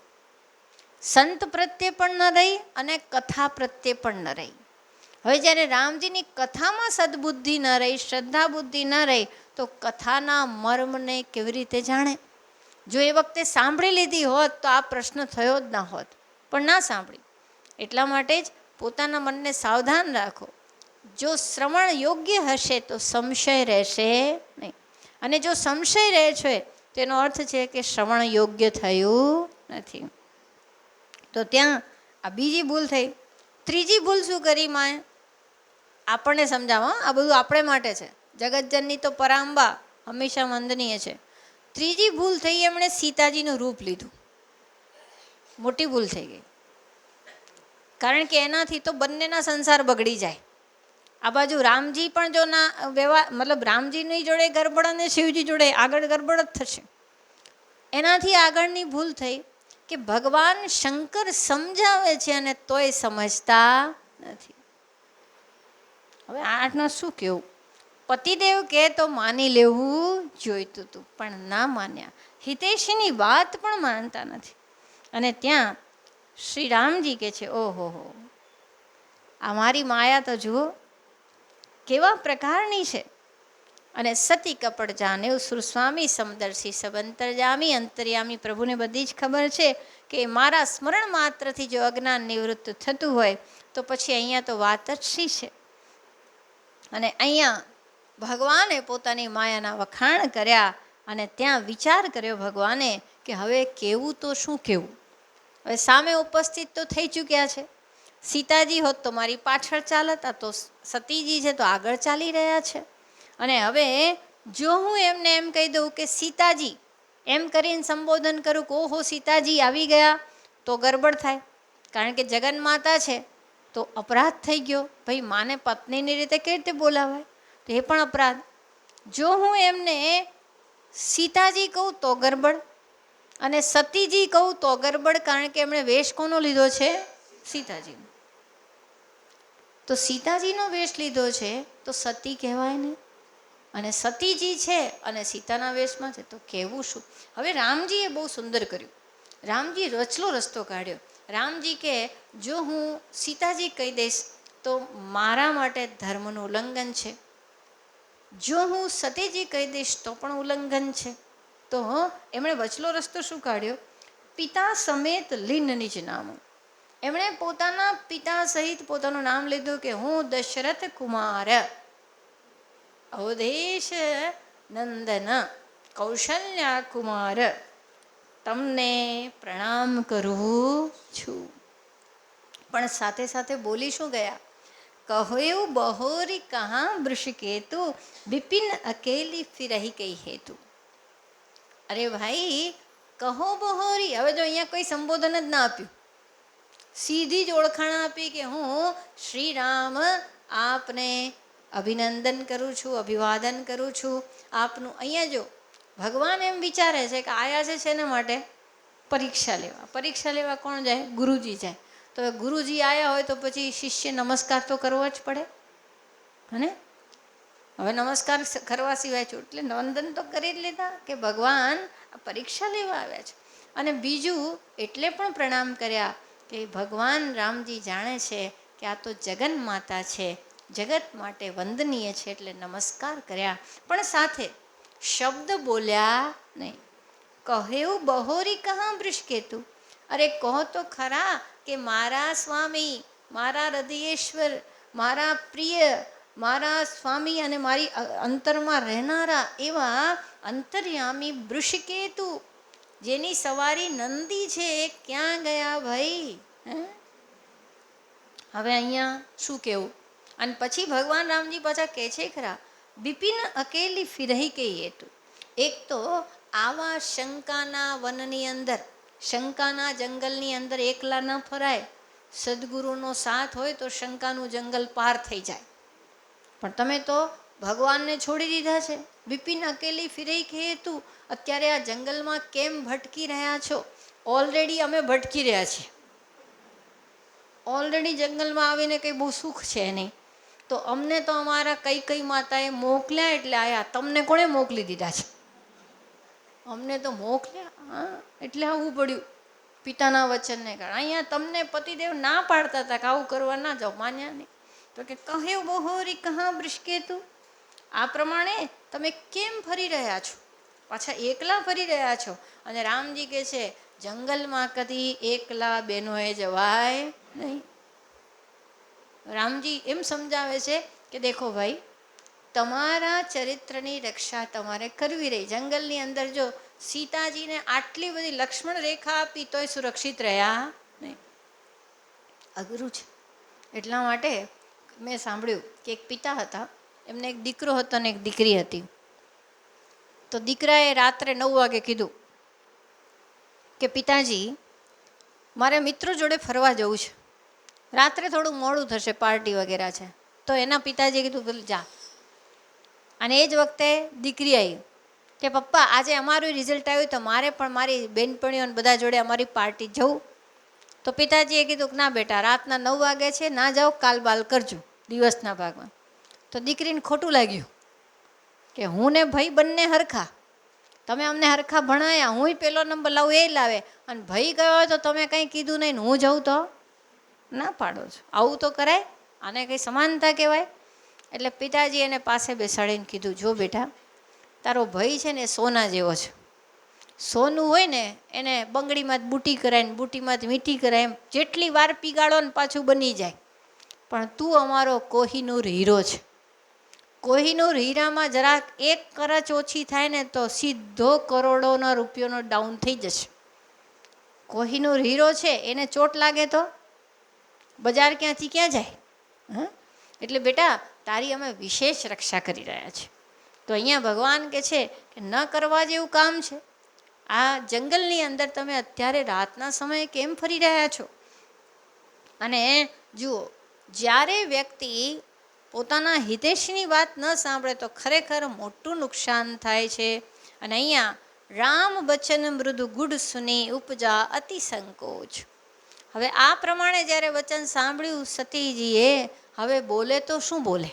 [SPEAKER 1] સંત પ્રત્યે પણ ન રહી અને કથા પ્રત્યે પણ ન રહી. હવે જ્યારે રામજીની કથામાં સદબુદ્ધિ ન રહી, શ્રદ્ધા બુદ્ધિ ન રહી, તો કથાના મર્મને કેવી રીતે જાણે? જો એ વખતે સાંભળી લીધી હોત તો આ પ્રશ્ન થયો જ ના હોત, પણ ના સાંભળી. એટલા માટે જ પોતાના મનને સાવધાન રાખો. જો શ્રવણ યોગ્ય હશે તો સંશય રહેશે નહીં, અને જો સંશય રહે છે તેનો અર્થ છે કે શ્રવણ યોગ્ય થયું નથી. તો ત્યાં આ બીજી ભૂલ થઈ. ત્રીજી ભૂલ શું કરી માએ? આપણને સમજાવો, આ બધું આપણે માટે છે. જગતજનની તો પરાંબા હંમેશા વંદનીય છે. ત્રીજી ભૂલ થઈ, એમણે સીતાજીનું રૂપ લીધું. મોટી ભૂલ થઈ ગઈ, કારણ કે એનાથી તો બંનેના સંસાર બગડી જાય. આ બાજુ રામજી પણ જો ના વ્યવહાર, મતલબ રામજીની જોડે ગરબડ અને શિવજી જોડે આગળ ગરબડ જ થશે. એનાથી આગળની ભૂલ થઈ કે ભગવાન શંકર સમજાવે છે અને તોય સમજતા નથી. હવે આના શું કહેવું? પતિદેવ કહે તો માની લેવું જોઈતું હતું, પણ ના માન્યા. હિતેશીની વાત પણ માનતા નથી. અને ત્યાં શ્રી રામજી કહે છે, ઓહો હો, આ મારી માયા તો જુઓ કેવા પ્રકારની છે. અને સતી કપડ જાનેવ સુરસ્વામી સમદર્શી સબંતરજામી, અંતર્યામી પ્રભુને બધી જ ખબર છે કે મારા સ્મરણ માત્રથી જો અજ્ઞાન નિવૃત્ત થતું હોય તો પછી અહીંયા તો વાત જ શી છે. અને અહીંયા ભગવાને પોતાની માયાના વખાણ કર્યા અને ત્યાં વિચાર કર્યો ભગવાને કે હવે કેવું તો શું કહેવું. હવે સામે ઉપસ્થિત તો થઈ ચૂક્યા છે. સીતાજી હોત તો મારી પાછળ ચાલત, આ તો સતીજી છે તો આગળ ચાલી રહ્યા છે. અને હવે જો હું એમને એમ કહી દઉં કે સીતાજી, એમ કરીને સંબોધન કરું કે ઓહો સીતાજી આવી ગયા, તો ગરબડ થાય. કારણ કે જગન માતા છે તો અપરાધ થઈ ગયો. ભાઈ, માને પત્નીની રીતે કેવી રીતે બોલાવાય? તો એ પણ અપરાધ. જો હું એમને સીતાજી કહું તો ગરબડ, અને સતીજી કહું તો ગરબડ, કારણ કે એમણે વેશ કોનો લીધો છે? સીતાજીનો. તો સીતાજીનો વેશ લીધો છે તો સતી કહેવાય નહીં, અને સતીજી છે અને સીતાના વેશમાં છે તો કહેવું શું? હવે રામજીએ બહુ સુંદર કર્યું. રામજી રચલો રસ્તો કાઢ્યો. રામજી કે જો હું સીતાજી કહી દઈશ તો મારા માટે ધર્મનું ઉલ્લંઘન છે, જો હું સતીજી કહી દઈશ તો પણ ઉલ્લંઘન છે. તો એમણે વચલો રસ્તો શું કાઢ્યો? પિતા સમેત લીન નિજ નામ. એમણે પોતાના પિતા સહિત પોતાનું નામ લીધું કે હું દશરથ કુમાર, અવધેશ નંદન, કૌશલ્યા કુમાર, તમને પ્રણામ કરું છું. પણ સાથે સાથે બોલી શું ગયા? કહ્યું બહોરી કહા વૃષકેતુ, બિપિન અકેલી ફિરહી કઈ હેતુ. અરે ભાઈ, કહો બહોરી. હવે જો અહીંયા કોઈ સંબોધન જ ના આપ્યું, સીધી જ ઓળખાણ આપી કે હું શ્રી રામ આપને અભિનંદન કરું છું, અભિવાદન કરું છું આપનું. અહીંયા જો ભગવાન એમ વિચારે છે કે આયા છે શેના માટે? પરીક્ષા લેવા. પરીક્ષા લેવા કોણ જાય? ગુરુજી જાય. તો ગુરુજી આવ્યા હોય તો પછી શિષ્ય નમસ્કાર તો કરવો જ પડે હને. હવે નમસ્કાર કરવા સિવાય છું એટલે વંદન તો કરી જ લીધા કે ભગવાન આ પરીક્ષા લેવા આવ્યા છે. અને બીજું એટલે પણ પ્રણામ કર્યા કે ભગવાન રામજી જાણે છે કે આ તો જગન માતા છે, જગત માટે વંદનીય છે, એટલે નમસ્કાર કર્યા. પણ સાથે શબ્દ બોલ્યા નહીં. કહ્યું બહોરી કહા વૃષકેતુ. અરે કહો તો ખરા કે મારા સ્વામી, મારા હૃદયેશ્વર, મારા પ્રિય, મારા સ્વામી અને મારી અંતરમાં રહેનારા એવા અંતર્યામી વૃષકેતુ, જેની સવારી નંદી છે, ક્યાં ગયા ભાઈ? હવે અહીંયા શું કહેવું? અને પછી ભગવાન રામજી પાછા કહે છે ખરા, બિપિન અકેલી ફિરહી કે હેતુ. એક તો આવા શંકાના વનની અંદર, શંકાના જંગલની અંદર એકલા ન ફરાય. સદગુરુનો સાથ હોય તો શંકાનું જંગલ પાર થઈ જાય. પણ તમે તો ભગવાનને છોડી દીધા છે. બિપિન અકેલી ફિરહી કે હેતુ. અત્યારે આ જંગલમાં કેમ ભટકી રહ્યા છો? ઓલરેડી અમે ભટકી રહ્યા છીએ. ઓલરેડી જંગલમાં આવીને કંઈ બહુ સુખ છે નહીં. તો અમને તો અમારા કઈ માતાએ મોકલ્યા એટલે આયા. તમને કોણે મોકલી દીધા છે? અમને તો મોકલ્યા એટલે આવવું પડ્યું પિતાના વચનને કારણે. અહીંયા તમને પતિદેવ ના પાડતા હતા કે આવું કરવા ના જાઓ, માન્યા નહીં. તો કે કહે બહોરી કહા બૃષકેતુ. આ પ્રમાણે તમે કેમ ફરી રહ્યા છો? પાછા એકલા ફરી રહ્યા છો. અને રામજી કહે છે જંગલમાં કદી એકલા બહેનોએ જવાય નહીં. રામજી એમ સમજાવે છે કે દેખો ભાઈ, તમારા ચરિત્રની રક્ષા તમારે કરવી રહી. જંગલની અંદર જો સીતાજીને આટલી બધી લક્ષ્મણ રેખા આપી તોય સુરક્ષિત રહ્યા નહીં. અઘરું છે. એટલા માટે મેં સાંભળ્યું કે એક પિતા હતા, એમને એક દીકરો હતો અને એક દીકરી હતી. તો દીકરાએ રાત્રે 9 વાગે કીધું કે પિતાજી મારે મિત્રો જોડે ફરવા જવું છે, રાત્રે થોડું મોડું થશે, પાર્ટી વગેરે છે. તો એના પિતાજીએ કીધું પેલું જા. અને એ જ વખતે દીકરી આવી કે પપ્પા આજે અમારું રિઝલ્ટ આવ્યું તો મારે પણ મારી બહેનપણીઓને બધા જોડે અમારી પાર્ટી જવું. તો પિતાજીએ કીધું કે ના બેટા, રાતના 9 વાગે છે, ના જાઓ, કાલ બાલ કરજો દિવસના ભાગમાં. તો દીકરીને ખોટું લાગ્યું કે હું ને ભાઈ બંને હરખા, તમે અમને હરખા ભણાયા, હું પહેલો નંબર લાવું એ લાવે, અને ભાઈ ગયો હોય તો તમે કંઈ કીધું નહીં, હું જઉં તો ના પાડો છો. આવું તો કરાય? આને કંઈ સમાનતા કહેવાય? એટલે પિતાજી એને પાસે બેસાડીને કીધું, જો બેટા, તારો ભાઈ છે ને સોના જેવો છે. સોનું હોય ને એને બંગડીમાં જ બુટી કરાય ને બુટીમાં જ મીઠી કરાય, એમ જેટલી વાર પીગાળો ને પાછું બની જાય. પણ તું અમારો કોહિનૂર હીરો છે. કોહિનૂર હીરામાં જરાક 1 કરચ ઓછી થાય ને તો સીધો કરોડોના રૂપિયાનો ડાઉન થઈ જશે. કોહિનૂર હીરો છે, એને ચોટ લાગે તો બજાર ક્યાંથી ક્યાં જાય? એટલે બેટા, તારી અમે વિશેષ રક્ષા કરી રહ્યા છીએ. તો અહીંયા ભગવાન કહે છે કે ન કરવા જેવું કામ છે. આ જંગલની અંદર તમે અત્યારે રાતના સમયે કેમ ફરી રહ્યા છો? અને જુઓ, જ્યારે વ્યક્તિ પોતાના હિતેશની વાત ન સાંભળે તો ખરેખર મોટું નુકસાન થાય છે. અને અહીંયા રામ બચન મૃદુ ગુડ સુની ઉપજા અતિ સંકોચ. હવે આ પ્રમાણે જ્યારે વચન સાંભળ્યું સતીજીએ, હવે બોલે તો શું બોલે?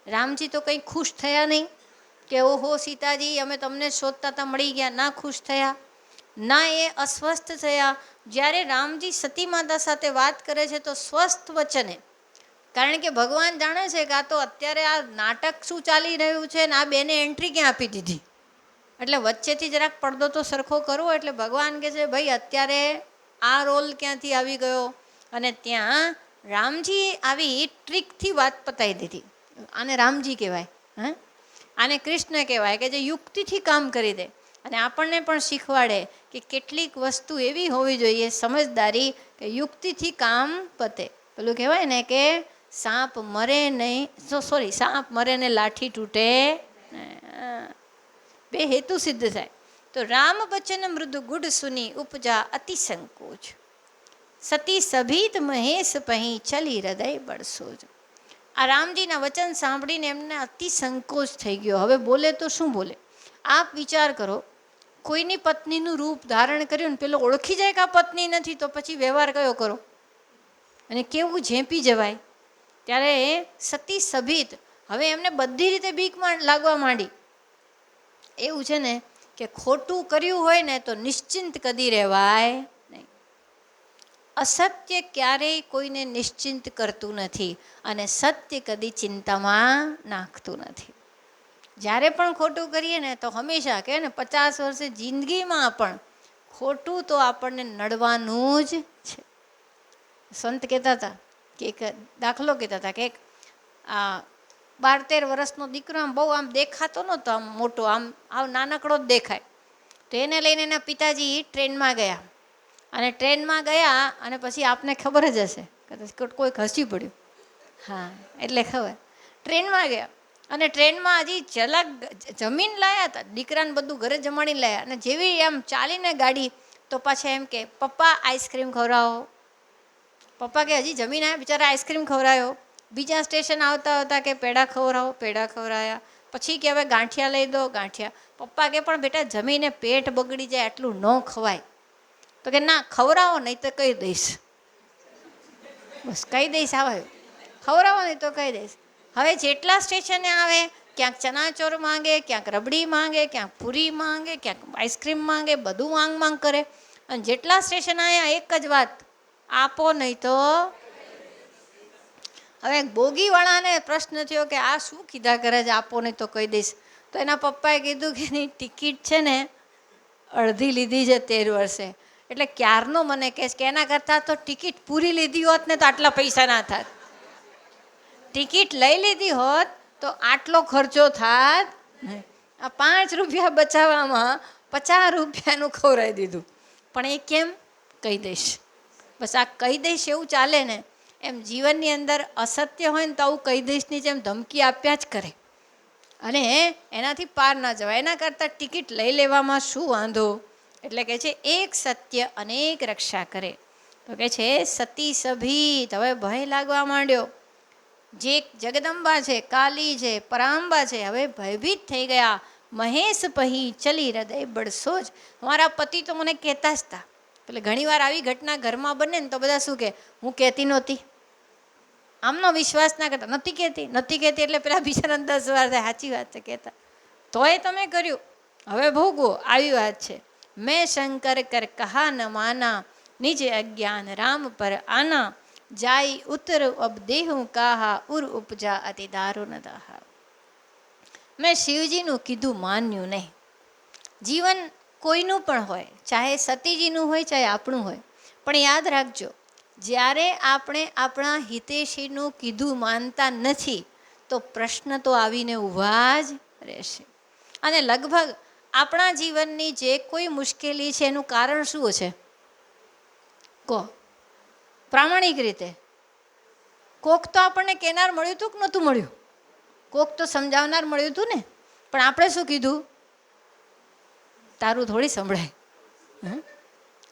[SPEAKER 1] રામજી તો કંઈ ખુશ થયા નહીં કે ઓહો સીતાજી અમે તમને શોધતા હતા, મળી ગયા. ના ખુશ થયા, ના એ અસ્વસ્થ થયા. જ્યારે રામજી સતી માતા સાથે વાત કરે છે તો સ્વસ્થ વચને, કારણ કે ભગવાન જાણે છે કે આ તો અત્યારે આ નાટક શું ચાલી રહ્યું છે ને આ બેને એન્ટ્રી ક્યાં આપી દીધી. એટલે વચ્ચેથી જરાક પડદો તો સરખો કરવો. એટલે ભગવાન કહે છે ભાઈ અત્યારે આ રોલ ક્યાંથી આવી ગયો? અને ત્યાં રામજી આવી ટ્રીકથી વાત પતાવી દીધી. આને રામજી કહેવાય, આને કૃષ્ણ કહેવાય કે જે યુક્તિથી કામ કરી દે. અને આપણને પણ શીખવાડે કે કેટલીક વસ્તુ એવી હોવી જોઈએ, સમજદારી, કે યુક્તિથી કામ પતે. પેલું કહેવાય ને કે સાપ મરે નહીં, સાપ મરે ને લાઠી તૂટે, બે હેતુ સિદ્ધ થાય. તો રામ બચન મૃદુ ગુડ સુની ઉપજા અતિ સંકોચ. સતી સભીત મહેશ પહી ચલી હૃદય બળસોજ. આ રામજીના વચન સાંભળીને એમને અતિ સંકોચ થઈ ગયો. હવે બોલે તો શું બોલે? આપ વિચાર કરો, કોઈની પત્નીનું રૂપ ધારણ કર્યું ને પેલો ઓળખી જાય કે આ પત્ની નથી, તો પછી વ્યવહાર કયો કરો? અને કેવું ઝેંપી જવાય. ત્યારે સતી સભીત, હવે એમને બધી રીતે બીક લાગવા માંડી. એવું છે ને કે ખોટું કર્યું હોય ને તો નિશ્ચિંત કદી રહેવાય નહીં. અસત્ય ક્યારેય કોઈને નિશ્ચિંત કરતું નથી અને સત્ય કદી ચિંતામાં નાખતું નથી. જ્યારે પણ ખોટું કરીએ ને તો હંમેશા કહે ને 50 વર્ષે જિંદગીમાં પણ ખોટું તો આપણને નડવાનું જ છે. સંત કહેતા હતા કે એક દાખલો કહેતા હતા કે 12-13 વર્ષનો દીકરો આમ બહુ આમ દેખાતો નહોતો, આમ મોટો, આમ નાનકડો જ દેખાય. તો એને લઈને એના પિતાજી ટ્રેનમાં ગયા. અને ટ્રેનમાં ગયા અને પછી આપને ખબર જ હશે કદાચ કોઈ હસી પડ્યું. હા, એટલે ખબર. ટ્રેનમાં ગયા અને ટ્રેનમાં હજી ઝલક જમીન લાયા હતા, દીકરાને બધું ઘરે જમાડી લાયા, અને જેવી એમ ચાલીને ગાડી તો પાછા એમ કે પપ્પા આઈસ્ક્રીમ ખવડાવો. પપ્પા કે હજી જમીન આવ્યા, બિચારા આઈસ્ક્રીમ ખવડાવ્યો. બીજા સ્ટેશન આવતા હતા કે પેડા ખવડાવો, પેડા ખવડાવ્યા. પછી કે હવે ગાંઠિયા લઈ દો, ગાંઠિયા. પપ્પા કે પણ બેટા જમીને પેટ બગડી જાય, આટલું ન ખવાય. તો કે ના ખવડાવો નહીં તો કહી દઈશ. બસ કહી દઈશ, આવે ખવડાવો નહીં તો કહી દઈશ. હવે જેટલા સ્ટેશને આવે ક્યાંક ચનાચોર માંગે, ક્યાંક રબડી માંગે, ક્યાંક પૂરી માંગે, ક્યાંક આઈસ્ક્રીમ માંગે, બધું માંગ કરે. અને જેટલા સ્ટેશન આવ્યા એક જ વાત, આપો નહીં તો. હવે બોગીવાળાને પ્રશ્ન થયો કે આ શું કીધા કરે છે, આપો નહીં તો કહી દઈશ. તો એના પપ્પાએ કીધું કે એની ટિકિટ છે ને અડધી લીધી છે 13 વર્ષે, એટલે ક્યારનો મને કહે કે એના કરતાં તો ટિકિટ પૂરી લીધી હોત ને તો આટલા પૈસા ના થાત. ટિકિટ લઈ લીધી હોત તો આટલો ખર્ચો થાત. આ 5 રૂપિયા બચાવવામાં 50 રૂપિયાનું ખવડાવી દીધું. પણ એ કેમ? કહી દઈશ. બસ આ કહી દઈશ એવું ચાલે ને, એમ જીવનની અંદર અસત્ય હોય ને તો આવું કહી દઈશની જેમ ધમકી આપ્યા જ કરે, અને એનાથી પાર ના જવાય. એના કરતાં ટિકિટ લઈ લેવામાં શું વાંધો? એટલે કે છે એક સત્ય અનેક રક્ષા કરે. તો કે છે સતી સભી. હવે ભય લાગવા માંડ્યો. જે જગદંબા છે, કાલી છે, પરાંબા છે, હવે ભયભીત થઈ ગયા. મહેશ પહી ચલી હૃદય બળસો જ. મારા પતિ તો મને કહેતા જ હતા. એટલે ઘણીવાર આવી ઘટના ઘરમાં બને ને તો બધા શું કહે, હું કહેતી નહોતી. આમનો વિશ્વાસ ના કરતા, નથી કહેતી નથી કહેતી. એટલે પેલા બિચારા 10 વાર થાય, સાચી વાત છે કહેતા. તોય તમે કર્યું, હવે ભોગવો. આવી વાત છે. મેં શંકર કર કહા ન માના, નિજ અજ્ઞાન રામ પર આના. જાય ઉતર અબ દેહું કાહા, ઉર ઉપજા અતિ દારૂન દાહા. મેં શિવજીનું કીધું માન્યું નહીં. જીવન કોઈનું પણ હોય, ચાહે સતીજીનું હોય, ચાહે આપણું હોય, પણ યાદ રાખજો, જ્યારે આપણે આપણા હિતેશીનું કીધું માનતા નથી તો પ્રશ્ન તો આવીને ઊભા જ રહેશે. અને લગભગ આપણા જીવનની જે કોઈ મુશ્કેલી છે એનું કારણ શું છે કહો? પ્રામાણિક રીતે કોક તો આપણને કહેનાર મળ્યું હતું કે નહોતું મળ્યું? કોક તો સમજાવનાર મળ્યું હતું ને. પણ આપણે શું કીધું? તારું થોડી સંભળાય.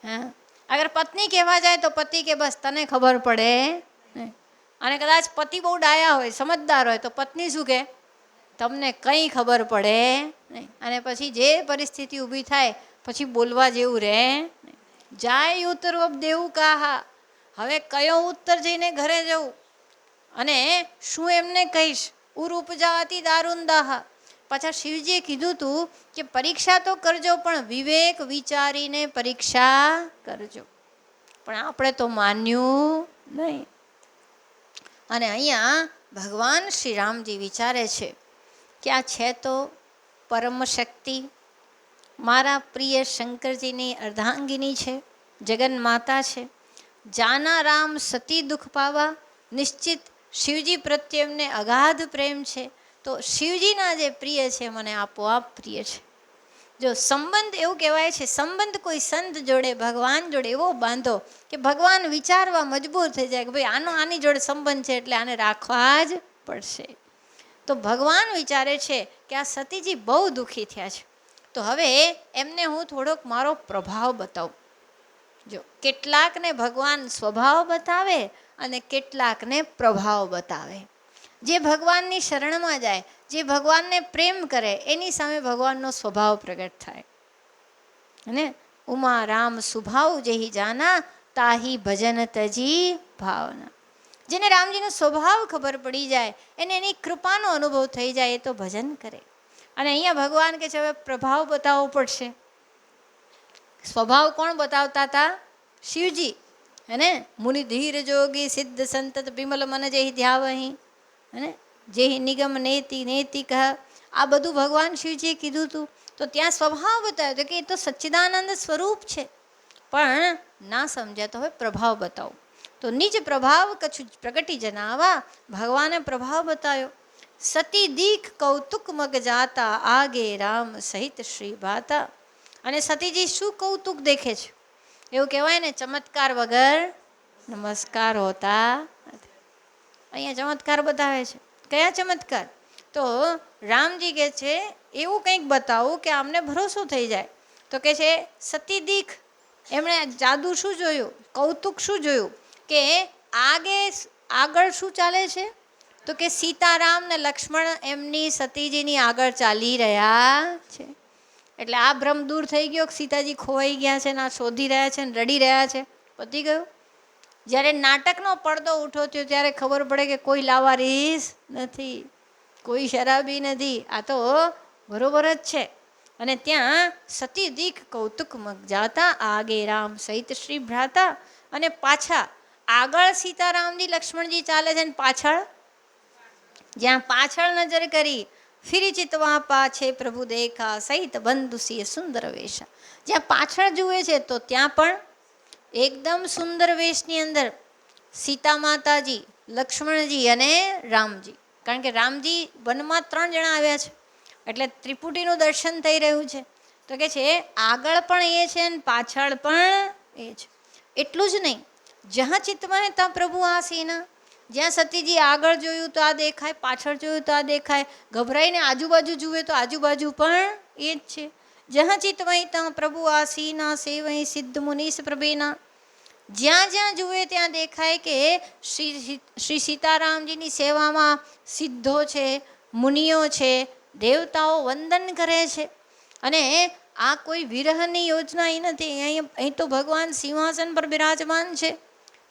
[SPEAKER 1] હા, અગર પત્ની કહેવા જાય તો પતિ કે બસ તને ખબર પડે. અને કદાચ પતિ બહુ ડાયા હોય, સમજદાર હોય, તો પત્ની શું કહે? તમને કંઈ ખબર પડે નહીં. અને પછી જે પરિસ્થિતિ ઊભી થાય પછી બોલવા જેવું રહે. જાય ઉત્તર દેવું કાહા. હવે કયો ઉત્તર જઈને ઘરે જવું અને શું એમને કહીશ? ઉર ઉપજાતી દારૂન દાહા. પાછા શિવજીએ કીધું હતું કે પરીક્ષા તો કરજો પણ વિવેક વિચારીને પરીક્ષા કરજો. પણ આપણે તો માન્યું નહીં. અને અહીંયા ભગવાન શ્રી રામજી વિચારે છે કે આ છે તો પરમ શક્તિ, મારા પ્રિય શંકરજીની અર્ધાંગિની છે, જગન માતા છે. જાના રામ સતી દુઃખ પાવા. નિશ્ચિત શિવજી પ્રત્યે એમને અગાધ પ્રેમ છે. તો શિવજીના જે પ્રિય છે મને આપોઆપ પ્રિય છે. જો સંબંધ એવું કહેવાય છે, સંબંધ કોઈ સંત જોડે, ભગવાન જોડે એવો બાંધો કે ભગવાન વિચારવા મજબૂર થઈ જાય કે ભાઈ આની જોડે સંબંધ છે એટલે આને રાખવા જ પડશે. તો ભગવાન વિચારે છે કે આ સતીજી બહુ દુઃખી થયા છે, તો હવે એમને હું થોડોક મારો પ્રભાવ બતાવું. જો કેટલાકને ભગવાન સ્વભાવ બતાવે અને કેટલાકને પ્રભાવ બતાવે. જે ભગવાનની શરણમાં જાય, જે ભગવાનને પ્રેમ કરે, એની સામે ભગવાનનો સ્વભાવ પ્રગટ થાય. અને ઉમા રામ સ્વભાવ જેહી જાના, તાહી ભજન તજી ભાવના. જેને રામજીનો સ્વભાવ ખબર પડી જાય, એને એની કૃપાનો અનુભવ થઈ જાય, એ તો ભજન કરે. અને અહીંયા ભગવાન કે છે હવે પ્રભાવ બતાવવો પડશે. સ્વભાવ કોણ બતાવતા હતા? શિવજી. હે મુનિ ધીર જોગી સિદ્ધ સંતત વિમલ મન જેહી ધ્યાવહી, હે જેહી નિગમ નેતિ નેતિ કહ. આ બધું ભગવાન શિવજીએ કીધું હતું. તો ત્યાં સ્વભાવ બતાવ્યો હતો કે એ તો સચ્ચિદાનંદ સ્વરૂપ છે. પણ ના સમજ્યા તો હવે પ્રભાવ બતાવો. તો નિજ પ્રભાવ કછું પ્રગટી જનાવા. ભગવાને પ્રભાવ બતાવ્યો. સતી દીખ કૌતુક મગ જાતા, આગે રામ સહિત શ્રી ભાતા. અને સતીજી શું કૌતુક દેખે છે? એવું કહેવાય ને ચમત્કાર વગર નમસ્કાર હોતા નથી. અહીંયા ચમત્કાર બતાવે છે. કયા ચમત્કાર? તો રામજી કહે છે એવું કંઈક બતાવું કે આમને ભરોસો થઈ જાય. તો કે છે સતી દીખ. એમણે જાદુ શું જોયું, કૌતુક શું જોયું કે આગળ શું ચાલે છે? તો કે સીતારામ ને લક્ષ્મણ એમની સતીજીની આગળ ચાલી રહ્યા છે. એટલે આ ભ્રમ દૂર થઈ ગયો કે સીતાજી ખોવાઈ ગયા છે ને આ શોધી રહ્યા છે ને રડી રહ્યા છે. પતી ગયું. જ્યારે નાટકનો પડદો ઉઠો થયો ત્યારે ખબર પડે કે કોઈ લાવારીસ નથી, કોઈ શરાબી નથી, આ તો બરોબર જ છે. અને ત્યાં સતી દીખ કૌતુક મગ જાતા આગે રામ સહિત શ્રી ભ્રાતા. અને પાછા આગળ સીતારામજી લક્ષ્મણજી ચાલે છે ને પાછળ, જ્યાં પાછળ નજર કરી ફિરી ચિતવા પાછે પ્રભુ દેખા સહિત બંધુ સિંહ સુંદર વેશા. જ્યાં પાછળ જુએ છે તો ત્યાં પણ એકદમ સુંદર વેશની અંદર સીતા માતાજી, લક્ષ્મણજી અને રામજી. કારણ કે રામજી વનમાં 3 જણા આવ્યા છે એટલે ત્રિપુટીનું દર્શન થઈ રહ્યું છે. તો કે છે આગળ પણ એ છે ને પાછળ પણ એ છે. એટલું જ નહીં, જ્યાં ચિત્તમાં ત્યાં પ્રભુ આસીના. જ્યાં સતીજી આગળ જોયું તો આ દેખાય, પાછળ જોયું તો આ દેખાય, ગભરાઈને આજુબાજુ જુએ તો આજુબાજુ પણ એ જ છે. જ્યાં ચિત્તમાં ત્યાં પ્રભુ આસીના સેવઈ સિદ્ધ મુનીશ પ્રભેના. જ્યાં જ્યાં જુએ ત્યાં દેખાય કે શ્રી સીતારામજીની સેવામાં સિદ્ધો છે, મુનિઓ છે, દેવતાઓ વંદન કરે છે. અને આ કોઈ વિરહની યોજના એ નથી. અહીં તો ભગવાન સિંહાસન પર બિરાજમાન છે,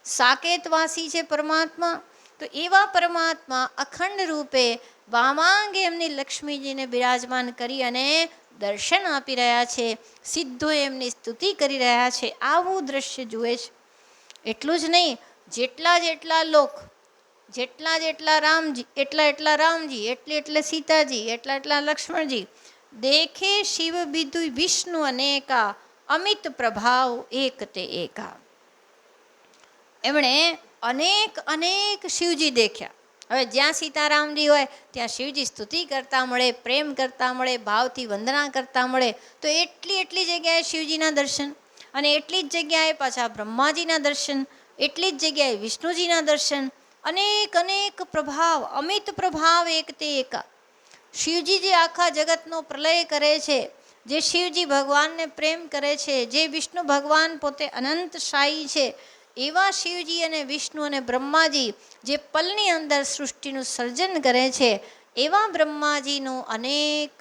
[SPEAKER 1] સાકેતવાસી છે પરમાત્મા. તો એવા પરમાત્મા અખંડ રૂપે વામાંગે એમની લક્ષ્મીજીને બિરાજમાન કરી અને દર્શન આપી રહ્યા છે. સિદ્ધો એમની સ્તુતિ કરી રહ્યા છે. આવું દ્રશ્ય જુએ છે. એટલું જ નહીં, જેટલા લોક, જેટલા રામજી એટલા રામજી, એટલે સીતાજી, એટલા લક્ષ્મણજી. દેખે શિવ બિદુ વિષ્ણુ અનેકા અમિત પ્રભાવ એક તે એકા. એમણે અનેક શિવજી દેખ્યા. હવે જ્યાં સીતારામજી હોય ત્યાં શિવજી સ્તુતિ કરતા મળે, પ્રેમ કરતા મળે, ભાવથી વંદના કરતા મળે. તો એટલી જગ્યાએ શિવજીના દર્શન, અને એટલી જ જગ્યાએ પાછા બ્રહ્માજીના દર્શન, એટલી જ જગ્યાએ વિષ્ણુજીના દર્શન. અનેક પ્રભાવ, અમિત પ્રભાવ એક તે એકા. શિવજી જે આખા જગતનો પ્રલય કરે છે, જે શિવજી ભગવાનને પ્રેમ કરે છે, જે વિષ્ણુ ભગવાન પોતે અનંતશાહી છે, એવા શિવજી અને વિષ્ણુ અને બ્રહ્માજી જે પલની અંદર સૃષ્ટિનું સર્જન કરે છે, એવા બ્રહ્માજીનું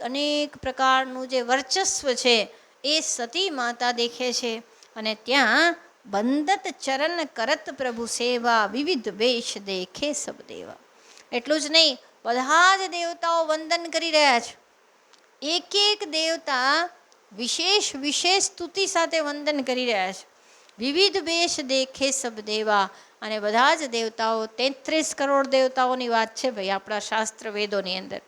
[SPEAKER 1] અનેક પ્રકારનું જે વર્ચસ્વ છે એ સતી માતા દેખે છે. અને ત્યાં બંદત ચરણ કરત પ્રભુ સેવા વિવિધ વેશ દેખે સબ દેવા. એટલું જ નહીં, બધા જ દેવતાઓ વંદન કરી રહ્યા છે. એક દેવતા વિશેષ સ્તુતિ સાથે વંદન કરી રહ્યા છે. વિવિધ વેશ દેખે સબ દેવા. અને બધા જ દેવતાઓ 33 કરોડ દેવતાઓની વાત છે ભાઈ આપણા શાસ્ત્ર વેદોની અંદર.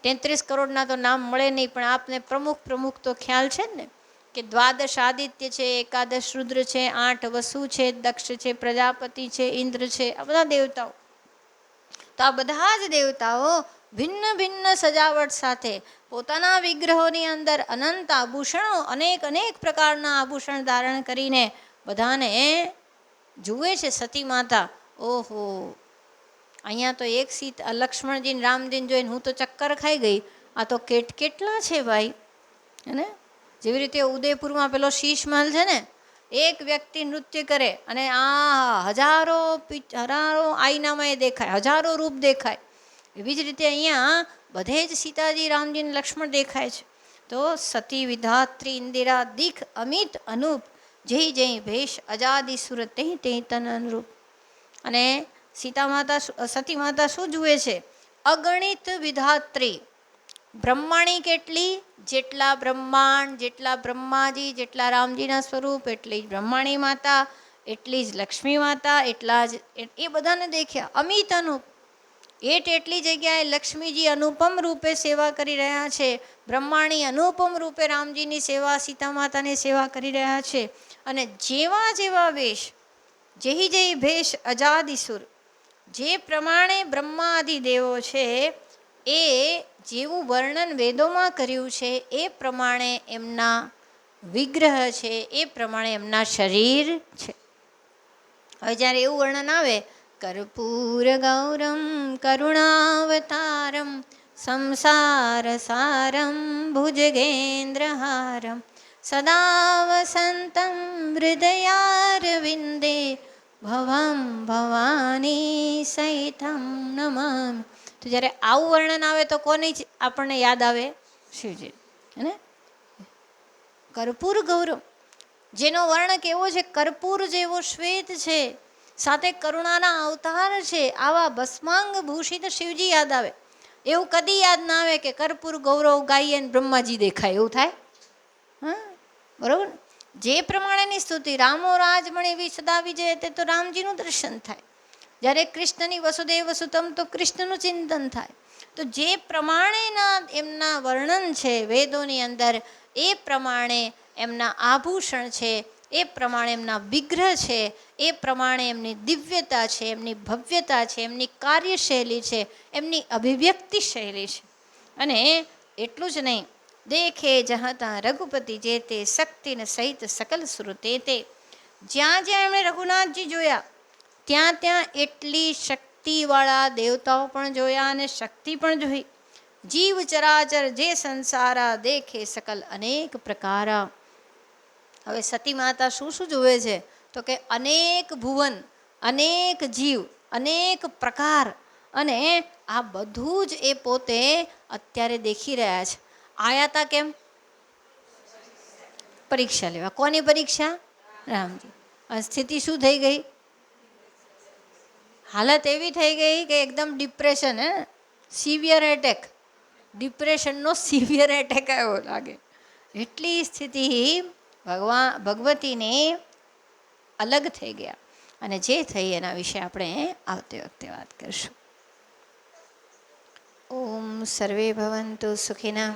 [SPEAKER 1] 33 કરોડના તો નામ મળે નહીં, પણ આપને પ્રમુખ તો ખ્યાલ છે ને કે 12 આદિત્ય છે, 11 રુદ્ર છે, 8 વસુ છે, દક્ષ છે, પ્રજાપતિ છે, ઇન્દ્ર છે, આ બધા દેવતાઓ. તો આ બધા જ દેવતાઓ ભિન્ન સજાવટ સાથે પોતાના વિગ્રહોની અંદર અનંત આભૂષણો, અનેક પ્રકારના આભૂષણ ધારણ કરીને બધાને જુએ છે સતી માતા. ઓહો, અહીંયા તો એક સીતા લક્ષ્મણજી રામજીને જોઈને હું તો ચક્કર ખાઈ ગઈ. આ તો કેટલા છે ભાઈ. અને જેવી રીતે ઉદયપુરમાં પેલો શીશ મહેલ છે ને, એક વ્યક્તિ નૃત્ય કરે અને આ હજારો આઈનામાં એ દેખાય, હજારો રૂપ દેખાય. એવી જ રીતે અહીંયા બધે જ સીતાજી, રામજી ને લક્ષ્મણ દેખાય છે. તો સતી વિધાત્રી ઇન્દિરા દીખ અમિત અનુપ જય ભેષ અજાદી સુરત તે તન અનુરૂપ. અને સતી માતા શું જુએ છે? અગણિત વિધાત્રી. બ્રહ્માણી કેટલી? જેટલા બ્રહ્માંડ, જેટલા બ્રહ્માજી, જેટલા રામજીના સ્વરૂપ, એટલી જ બ્રહ્માણી માતા, એટલી જ લક્ષ્મી માતા, એટલા જ એ બધાને દેખ્યા. અમિત અનુપ. એટલી જગ્યાએ લક્ષ્મીજી અનુપમ રૂપે સેવા કરી રહ્યા છે, બ્રહ્માણી અનુપમ રૂપે રામજીની સેવા, સીતા માતાની સેવા કરી રહ્યા છે. અને જેવા વેશ, જય ભેષ અજાદિસુર. જે પ્રમાણે બ્રહ્માદિ દેવો છે એ જેવું વર્ણન વેદોમાં કર્યું છે એ પ્રમાણે એમના વિગ્રહ છે, એ પ્રમાણે એમના શરીર છે. હવે જ્યારે એવું વર્ણન આવે, કર્પૂર ગૌરમ કરુણાવતારમ સંસાર સારમ ભુજગેન્દ્રહારમ સદા વસંતમ હૃદયારવિંદે ભવમ ભવાની સહિતમ નમામિ. તો જ્યારે આવું વર્ણન આવે તો કોની આપણને યાદ આવે? શિવજી. હે, કર્પૂર ગૌરવ, જેનો વર્ણ કેવો છે? કર્પૂર જેવો શ્વેત છે, સાથે કરુણાના અવતાર છે, આવા ભસ્માંગ ભૂષિત શિવજી યાદ આવે. એવું કદી યાદ ના આવે કે કર્પૂર ગૌરવ ગાઈએ ને બ્રહ્માજી દેખાય, એવું થાય? હા, બરોબર. જે પ્રમાણેની સ્તુતિ, રામો રાજમણી વિસદા વિજય, તે તો રામજીનું દર્શન થાય. જ્યારે કૃષ્ણની વસુદેવ વસુતમ, તો કૃષ્ણનું ચિંતન થાય. તો જે પ્રમાણેના એમના વર્ણન છે વેદોની અંદર, એ પ્રમાણે એમના આભૂષણ છે, એ પ્રમાણે એમના વિગ્રહ છે, એ પ્રમાણે એમની દિવ્યતા છે, એમની ભવ્યતા છે, એમની કાર્યશૈલી છે, એમની અભિવ્યક્તિ શૈલી છે. અને એટલું જ નહીં, દેખે જહતા રઘુપતિ જે તે શક્તિને સહિત સકલ શ્રુતે તે, જ્યાં જ્યાં એમણે રઘુનાથજી જોયા ત્યાં ત્યાં એટલી શક્તિવાળા દેવતાઓ પણ જોયા અને શક્તિ પણ જોઈ. જીવ ચરાચર જે સંસારા દેખે સકલ અનેક પ્રકારા. હવે સતી માતા શું શું જોવે છે? તો કે અનેક ભુવન, અનેક જીવ, અનેક પ્રકાર, અને આ બધું જ એ પોતે અત્યારે દેખી રહ્યા છે. આયાતા કેમ? પરીક્ષા લેવા. કોની પરીક્ષા? રામજી. સ્થિતિ શું થઈ ગઈ? હાલત એવી થઈ ગઈ કે એકદમ ડિપ્રેશન, હે, સિવિયર એટેક, ડિપ્રેશનનો સિવિયર એટેક આવ્યો લાગે. એટલી સ્થિતિ ભગવતીને અલગ થઈ ગયા. અને જે થઈ એના વિશે આપણે આવતી વખતે વાત કરીશું. ઓમ સર્વે ભવંતુ સુખિના,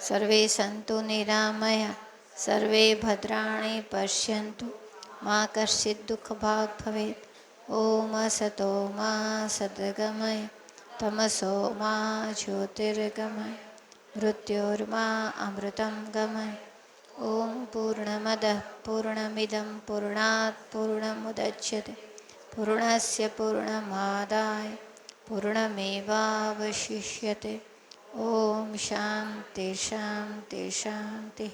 [SPEAKER 1] સર્વે સંતુ નિરામયા, સર્વે ભદ્રાણી પશ્યંતુ, મા કશ્ચિત દુઃખ ભાગ ભવેત. ઓમ અસતો મા સદ્ગમય, તમસો મા જ્યોતિર્ગમય, મૃત્યોર્મા અમૃતમ ગમય. ઓમ પૂર્ણમદ પૂર્ણમિદં પૂર્ણાત પૂર્ણમુદચ્યતે પૂર્ણસ્ય પૂર્ણમાદાય પૂર્ણમેવાવશિષ્યતે. ઓમ શાંતિ શાંતિ શાંતિ.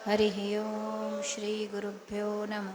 [SPEAKER 1] હરિ ઓમ. શ્રી ગુરુભ્યો નમઃ.